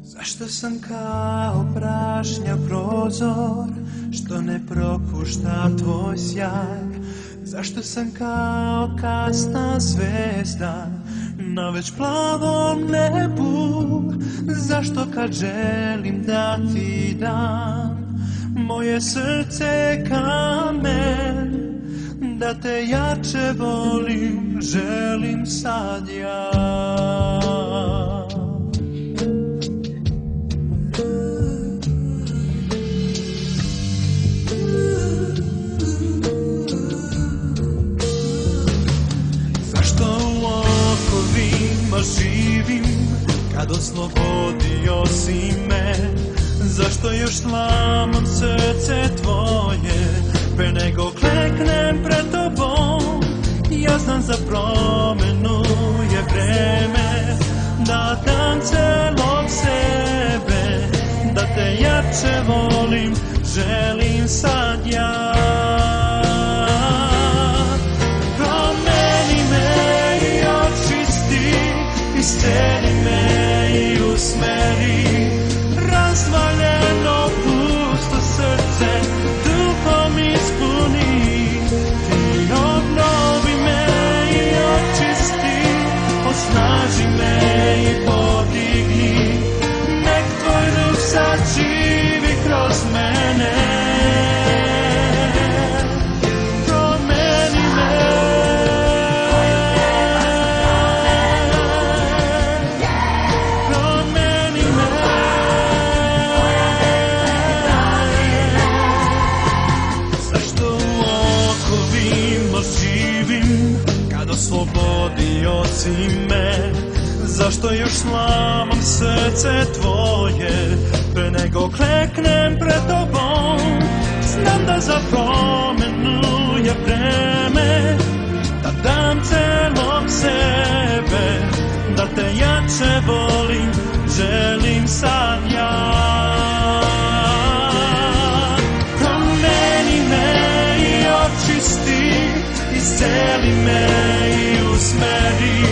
Zašto sam kao prašnja prozor, što ne propušta tvoj sjaj? Zašto sam kao kasna zvezda na već plavom nebu? Zašto kad želim da ti dam moje srce kamen, da te jače volim, želim sad ja. Živim kad oslobodio si me, zašto još slamam srce tvoje pre nego kleknem pred tobom? Ja znam za promenu je vreme, da dam celog sebe, da te jače volim, želim sad ja. Isceli me i usmeri, razvaljeno pusto srce, duhom ispuni. Ti obnovi me i očisti, osnaži me i podigni. Nek tvoj duh sad živi kroz mene. Oslobodio si me, zašto još slamam srce tvoje, pre nego kleknem pred tobom? Znam da za promenu je vreme, da dam celog sebe, da te jače volim, želim sad ja. Promeni me i očisti, isceli me i usmeri,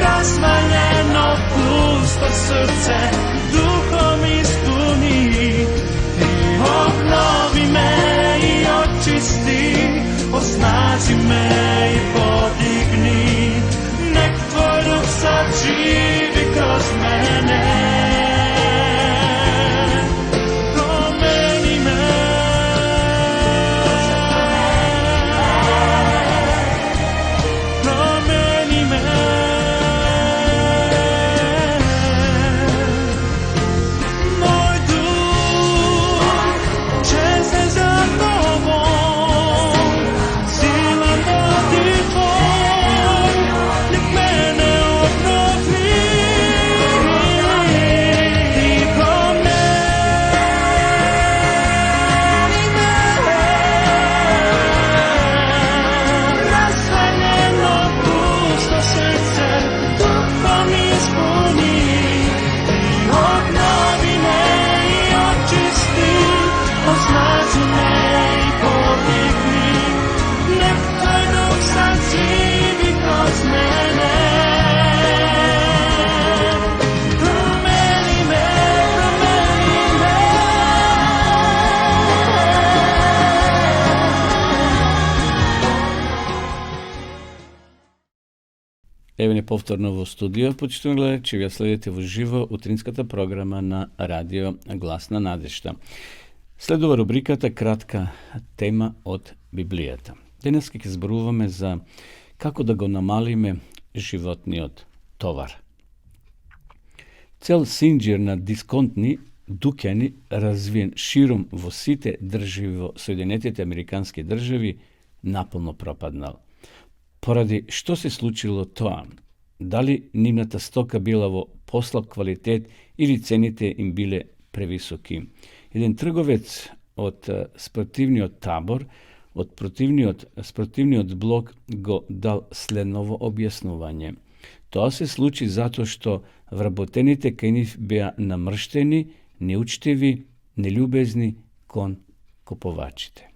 razvaljeno pusto srce, duhom ispuni. Ti obnovi me i očisti, osnaži me i podigni. Nek tvoj duh sad živi kroz mene. Еве не повторно во студио, почитувани гледачи, ја следите во живо утринската програма на Радио Гласна надежда. Следува рубриката Кратка тема од Библијата. Денес ќе зборуваме за како да го намалиме животниот товар. Цел синџир на дисконтни дуќани развиен широм во сите држави во Соединетите Американски држави наполно пропаднал. Поради што се случило тоа? Дали нивната стока била во послаб квалитет или цените им биле превисоки? Един трговец спротивниот табор, спротивниот блок го дал следново објаснување. Тоа се случи затоа што вработените кај нив беа намрштени, неучтиви, нелюбезни кон купувачите.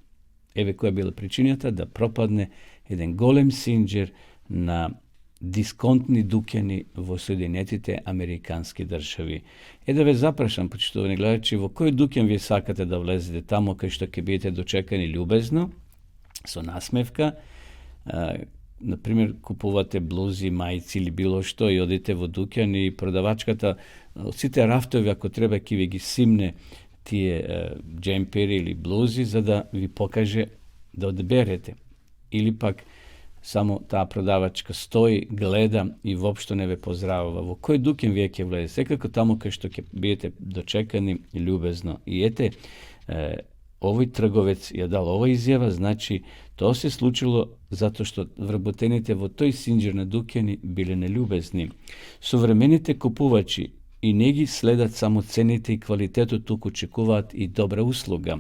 Еве која била причината да пропадне еден голем синџер на дисконтни дуќани во Соединетите Американски држави. Да ве запрашам, почитувани гледачи, во кој дуќан вие сакате да влезете, тамо кај што ќе бидете дочекани љубезно, со насмевка, например, купувате блузи, мајци или било што и одите во дуќан и продавачката од сите рафтови, ако треба, ќе ви ги симне тие джемпери или блузи, за да ви покаже да одберете. Или пак само таа продавачка стои, гледа и воопшто не ве поздравува. Во кој дуќан вие ќе влезете? Секако тамо кај што ќе бидете дочекани љубезно. И ете, овој трговец ја дал ова изјава, значи тоа се случило затоа што вработените во тој синџер на дуќани биле нељубезни. Современите купувачи и не ги следат само цените и квалитетот, туку очекуваат и добра услуга.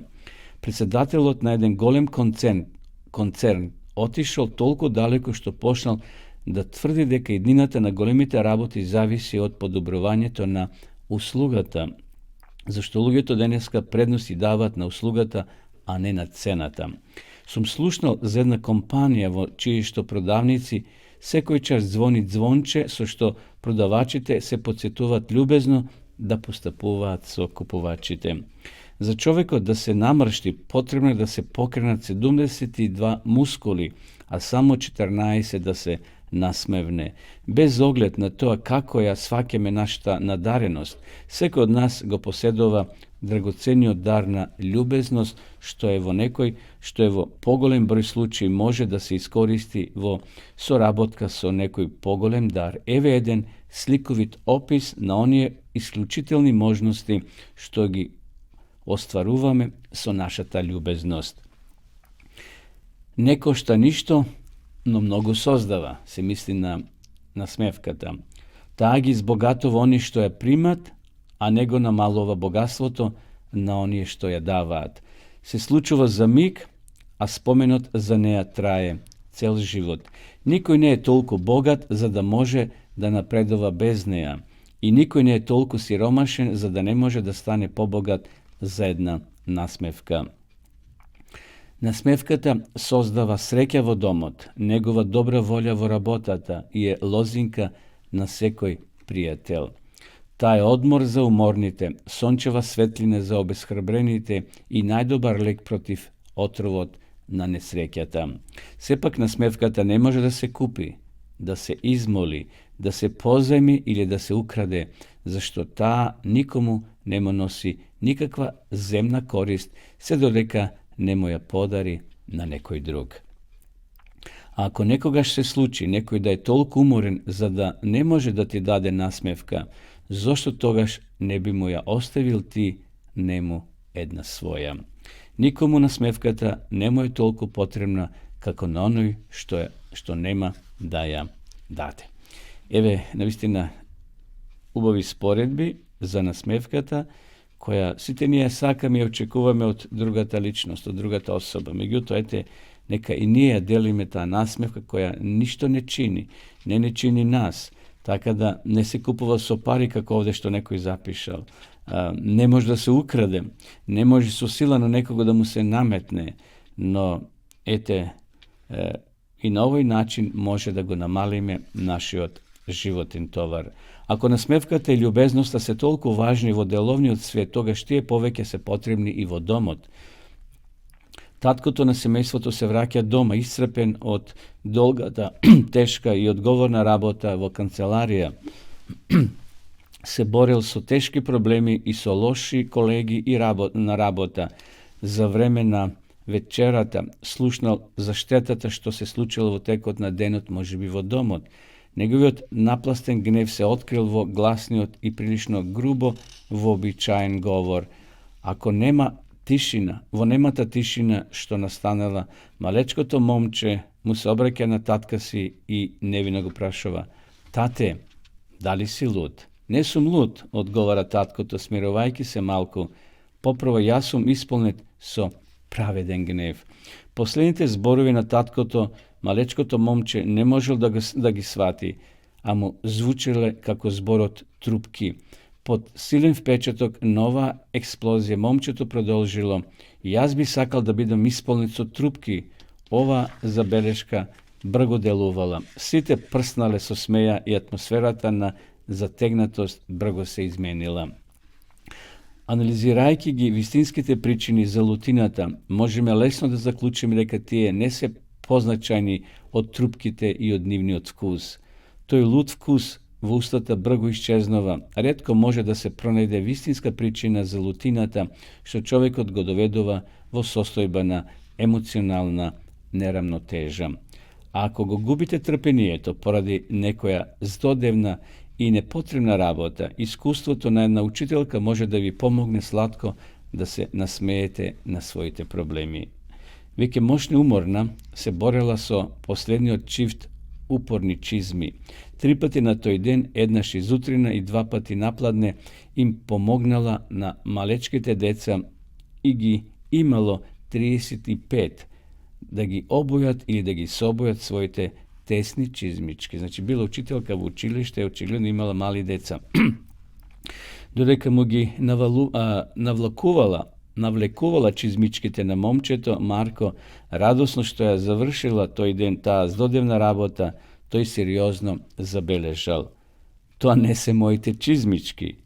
Председателот на еден голем концерн отишол толку далеко што почнал да тврди дека еднината на големите работи зависи од подобрувањето на услугата, зашто луѓето денеска предност и даваат на услугата, а не на цената. Сум слушнал за една компанија во чии што продавници секој час звони звонче со што продавачите се потсетуваат љубезно да постапуваат со купувачите. За човекот да се намршти, потребно е да се покренат 72 мускули, а само 14 да се насмевне. Без оглед на тоа како ја сваќаме нашата надареност, секој од нас го поседува драгоцениот дар на љубезност, што е во поголем број случаи може да се искористи во соработка со некој поголем дар. Еве еден сликовит опис на оние исклучителни можности што ги остваруваме со нашата љубезност. Не кошта ништо, но многу создава, се мисли на насмевката. Таа ги избогатува оние што ја примат, а не го намалува богатството на оние што ја даваат. Се случува за миг, а споменот за неа трае цел живот. Никој не е толку богат за да може да напредува без неа. И никој не е толку сиромашен за да не може да стане побогат за една насмевка. Насмевката создава среќа во домот, негова добра волја во работата и е лозинка на секој пријател. Таа е одмор за уморните, сончева светлина за обесхрабрените и најдобар лек против отровот на несреќата. Сепак насмевката не може да се купи, да се измоли, да се позајми или да се украде, зашто таа никому не му носи никаква земна корист, се додека не му ја подари на некој друг. А ако некогаш се случи некој да е толку уморен за да не може да ти даде насмевка, зошто тогаш не би му ја оставил ти нему една своја? Никому насмевката не му е толку потребна како на оној што нема да ја даде. Еве, навистина, убави споредби за насмевката, која сите ние сакаме и очекуваме од другата личност, од другата особа. Меѓутоа, ете, нека и ние делиме таа насмевка која ништо не чини, не чини нас, така да не се купува со пари како овде што некој запишал. Не може да се украде, не може со сила на некого да му се наметне, но ете, и на овој начин може да го намалиме нашиот животен товар. Ако насмевката и љубезноста се толку важни во деловниот свет, тогаш тие повеќе се потребни и во домот. Таткото на семејството се враќа дома, исцрпен од долгата, тешка и одговорна работа во канцеларија. Се борел со тешки проблеми и со лоши колеги и на работа. За време на вечерата слушнал за штетата што се случило во текот на денот, можеби во домот. Неговиот напластен гнев се открил во гласниот и прилично грубо вообичаен говор. Ако нема тишина, во немата тишина што настанала, малечкото момче му се обраќа на татка си и невино го прашува: "Тате, дали си луд?" "Не сум луд," одговара таткото, смирувајќи се малку. Popravo ja sum isполнет со праведен гнев. Последните зборови на таткото, малечкото момче не можел да ги свати, а му звучеле како зборот трупки. Под силен впечаток на оваа експлозија момчето продолжило: "Јас би сакал да бидам исполнет со трупки." Ова забелешка брго делувала. Сите прснале со смеја и атмосферата на затегнатост брго се изменила. Анализирајќи ги вистинските причини за лутината, можеме лесно да заклучиме дека тие не се позначајни од трупките и од нивниот вкус. Тој лут вкус во устата брго исчезнува. Ретко може да се пронајде вистинска причина за лутината, што човекот го доведува во состојба на емоционална нерамнотежа. А ако го губите трпението поради некоја здодевна и непотребна работа, искуството на една учителка може да ви помогне сладко да се насмеете на своите проблеми. Веќе мощне уморна се борела со последниот чифт упорни чизми. 3 пати на тој ден, еднаш изутрина и 2 пати напладне, им помогнала на малечките деца и ги имало 35 да ги обојат или да ги собојат своите тесни чизмички. Значи, била учителка во училиште и очигледно имала мали деца. Додека му ги навлекувала чизмичките на момчето, Марко, радосно што ја завршила тој ден таа здодевна работа, тој сериозно забележал: "Тоа не се моите чизмички."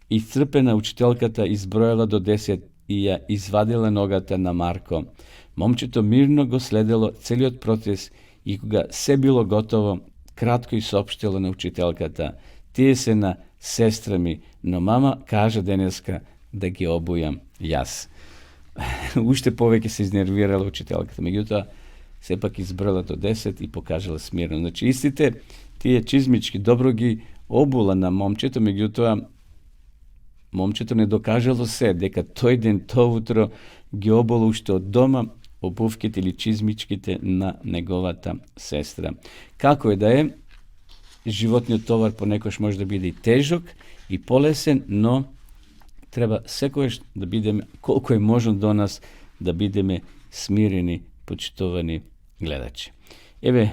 Исцрпена учителката избројала до 10 и ја извадила ногата на Марко. Момчето мирно го следело целиот процес и кога се било готово, кратко и соопштило на учителката: "Тие се на сестра ми, но мама кажа денеска да ги обујам јас." Уште повеќе се изнервирала учителката, меѓутоа сепак избрала до 10 и покажала смирно. Значи, истите тие чизмички добро ги обула на момчето, меѓутоа момчето не докажало се дека тој ден, тоа утро ги обула уште од дома обувките или чизмичките на неговата сестра. Како е да е, животниот товар понекош може да биде и тежок и полесен, но треба секојаш да бидеме, колку е можно до нас, да бидеме смирени, почитувани гледачи. Еве,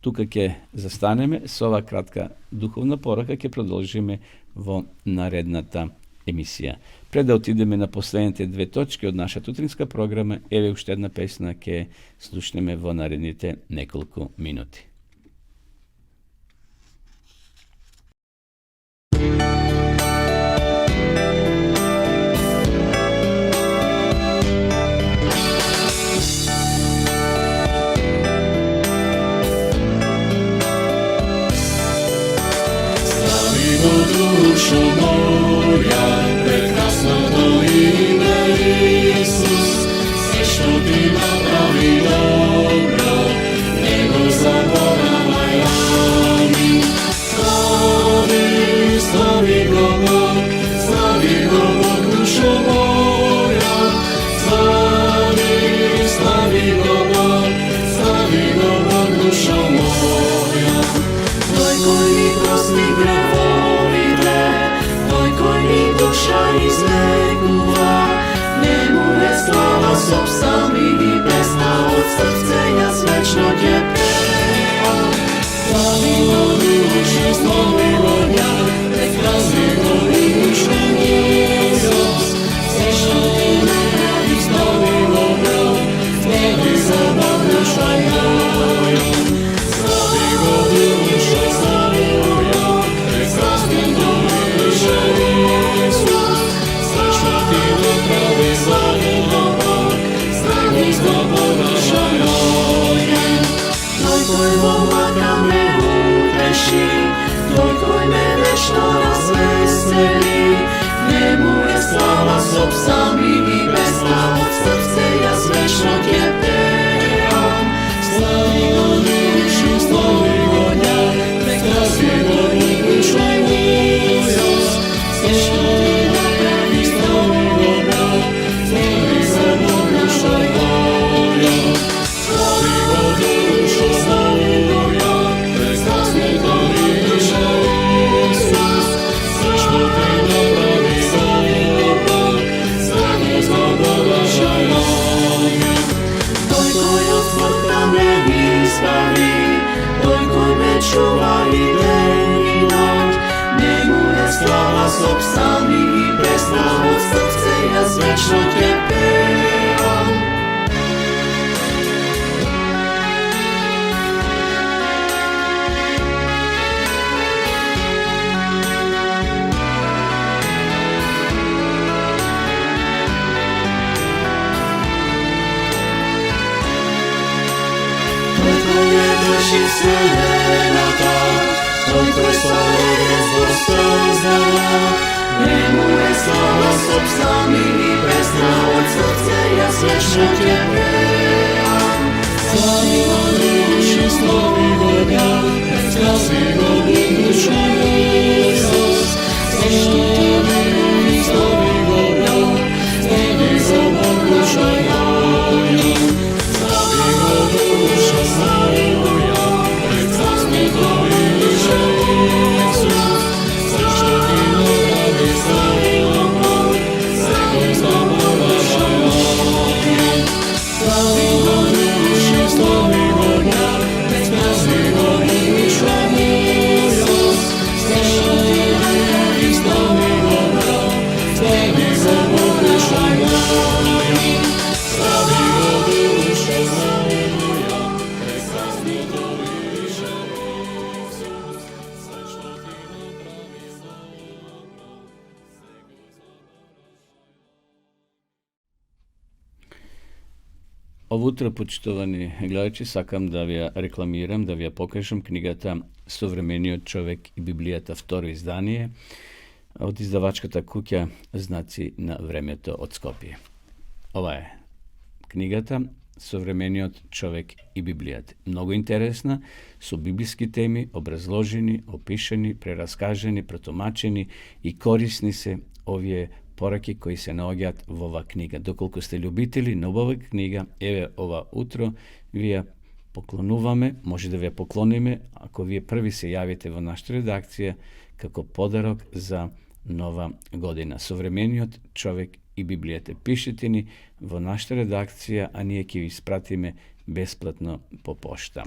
тука ќе застанеме со ова кратка духовна порака, ќе продолжиме во наредната емисија. Пред да отидеме на последните 2 точки од нашата утринска програма, еве уште една песна ќе слушнеме во наредните неколку минути. Dušo moja, prekrasno ime Isus, sve što ti napravi dobro, nego zaboravaj, amin. Slavi go Bog, dušo moja, slavi go Bog, dušo moja. Tvoj koji mi prosti grehove, tvoj mi duša izlekува, njemu je slava sob sami i pesna od srce, ja svečno tje pevam. Slavi go dušo, slavi go ja, prekrasni go dušo Isus, sve što ti napravi, slavi go Bog, slavi go Bog, dušo moja. Slavi go dušo, slavi go ja, prekrasni go dušo Isus, sve što ti napravi, slavi go Bog, slavi go Bog, dušo moja. Tvoj koji volaka me uteši, tvoj koji me večno razveseli, njemu je slava sob sami i pesna od srce, ja svečno tje pevam. Slavi go dušo, slavi go ja, prekrasni go dušo Isus, sve što ti napravi, slavi go Bog, slavi go Bog, dušo moja. Slavi go dušo, slavi go ja, prekrasni go dušo Isus, sve što ti napravi, slavi go Bog, sob sami i pesna od srce, jaz večno te pevam. Duši vselenata, tvoj kroj svoje gnezdo spoznala, njemu je slava sob sami i pesna od srce, jaz večno te pevam. Slavi go dušu, slavi go Bog, slavi go dušu Isus, zašto te verujem, slavi go Bog, slavi go Bog dušo moja, slavi go dušo, slavi go Ovo утро, почитувани гледачи, сакам да ви ја рекламирам, да ви ја покажам книгата Современиот човек и Библијата, второ издание од издавачката куќа Знаци на времето од Скопје. Ова е книгата Современиот човек и Библијата. Многу интересна, со библиски теми, образложени, опишани, прераскажани, протумачени и корисни се овие пораки кои се наоѓаат во ова книга. Доколку сте љубители на оваа книга, еве ова утро ви ја поклонуваме, може да ви ја поклониме ако вие први се јавите во нашата редакција како подарок за нова година. Современиот човек и Библијата. Пишете ни во нашата редакција, а ние ќе ви испратиме бесплатно по пошта.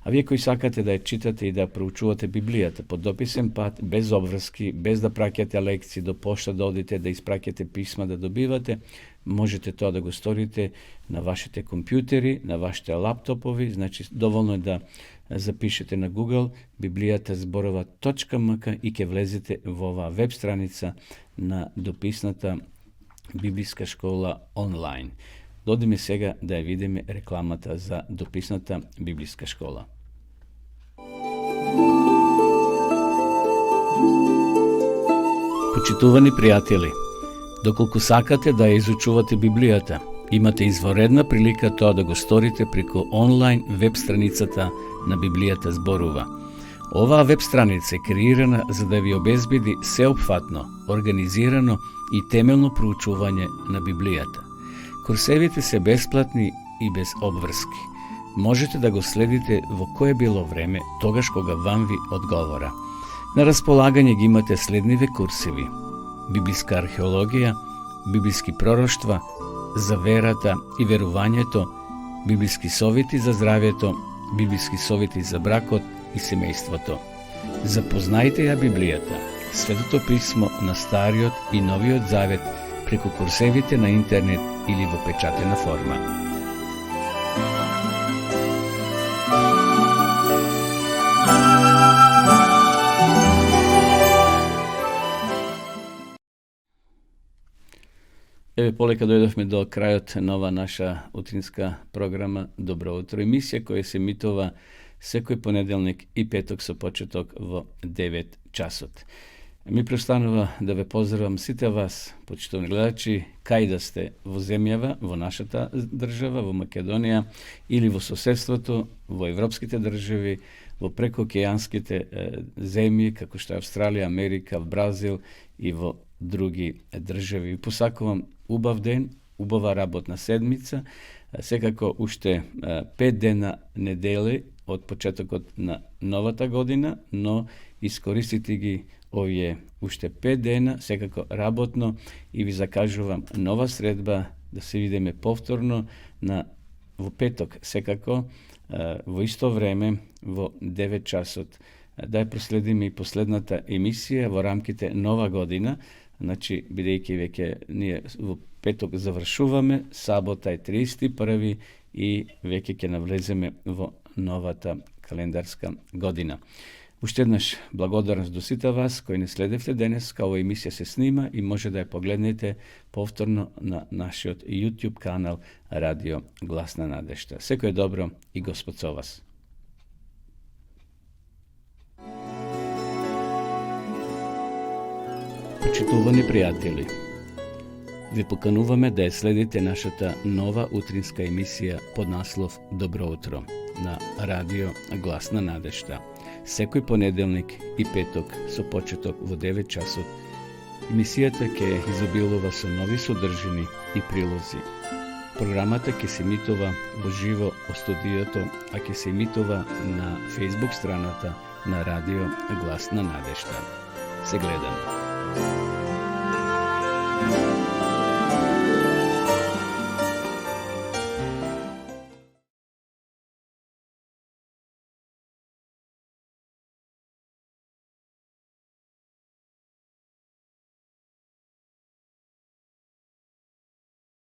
А вие кои сакате да ја читате и да проучувате Библијата по дописен пат, без обврски, без да праќате лекции до пошта, да одите да испраќате писма да добивате, можете тоа да го сторите на вашите компјутери, на вашите лаптопови, значи доволно е да запишете на Google Библијата зборува.мк и ќе влезете во оваа веб страница на дописната библиска школа онлайн. Додиме сега да ја видиме рекламата за дописната библиска школа. Почитувани пријатели, доколку сакате да ја изучувате Библијата, имате изворедна прилика тоа да го сторите преку онлайн веб страницата на Библијата зборува. Оваа веб страница е креирана за да ви обезбеди сеопфатно, организирано и темелно проучување на Библијата. Курсевите се бесплатни и без обврски. Можете да го следите во кое било време, тогаш кога вам ви одговора. На располагање ги имате следниве курсеви: библиска археологија, библиски пророштва, за верата и верувањето, библиски совети за здравјето, библиски совети за бракот и семејството. Запознајте ја Библијата, Светото писмо на Стариот и Новиот Завет преку курсевите на интернет или во печатена форма. Еве, полека дојдовме до крајот на ова наша утринска програма Добро утро, емисија која се емитува секој понеделник и петок со почеток во 9 часот. Ми престанува да ве поздравам сите вас, почитувани гледачи, кај да сте во земјава, во нашата држава, во Македонија, или во соседството, во европските држави, во прекоокеанските земји, како што е Австралија, Америка, Бразил и во други држави. Посакувам убав ден, убава работна седмица, секако уште 5 дена неделе од почетокот на новата година, но искористите ги овие уште 5 дена, секако работно, и ви закажувам нова средба да се видиме повторно во петок, секако во исто време во 9 часот да ја проследиме и последната емисија во рамките нова година. Значи, бидејќи веќе ние во петок завршуваме, сабота е 31 и веќе ќе навлеземе во новата календарска година. Уште еднаш благодарност до сите вас кои не следевте денес, оваа емисија се снима и може да ја погледнете повторно на нашиот YouTube канал Радио Гласна надежда. Секој добро и Господ со вас. Почитувани пријатели, ви покануваме да ја следите нашата нова утринска емисија под наслов Добро утро на Радио Гласна надежда. Секој понеделник и петок со почеток во 9 часот. Емисијата ќе изобилува со нови содржини и прилози. Програмата ќе се емитува во живо од студиото, а ќе се емитува на Facebook страната на Радио Гласна надежда. Се гледаме.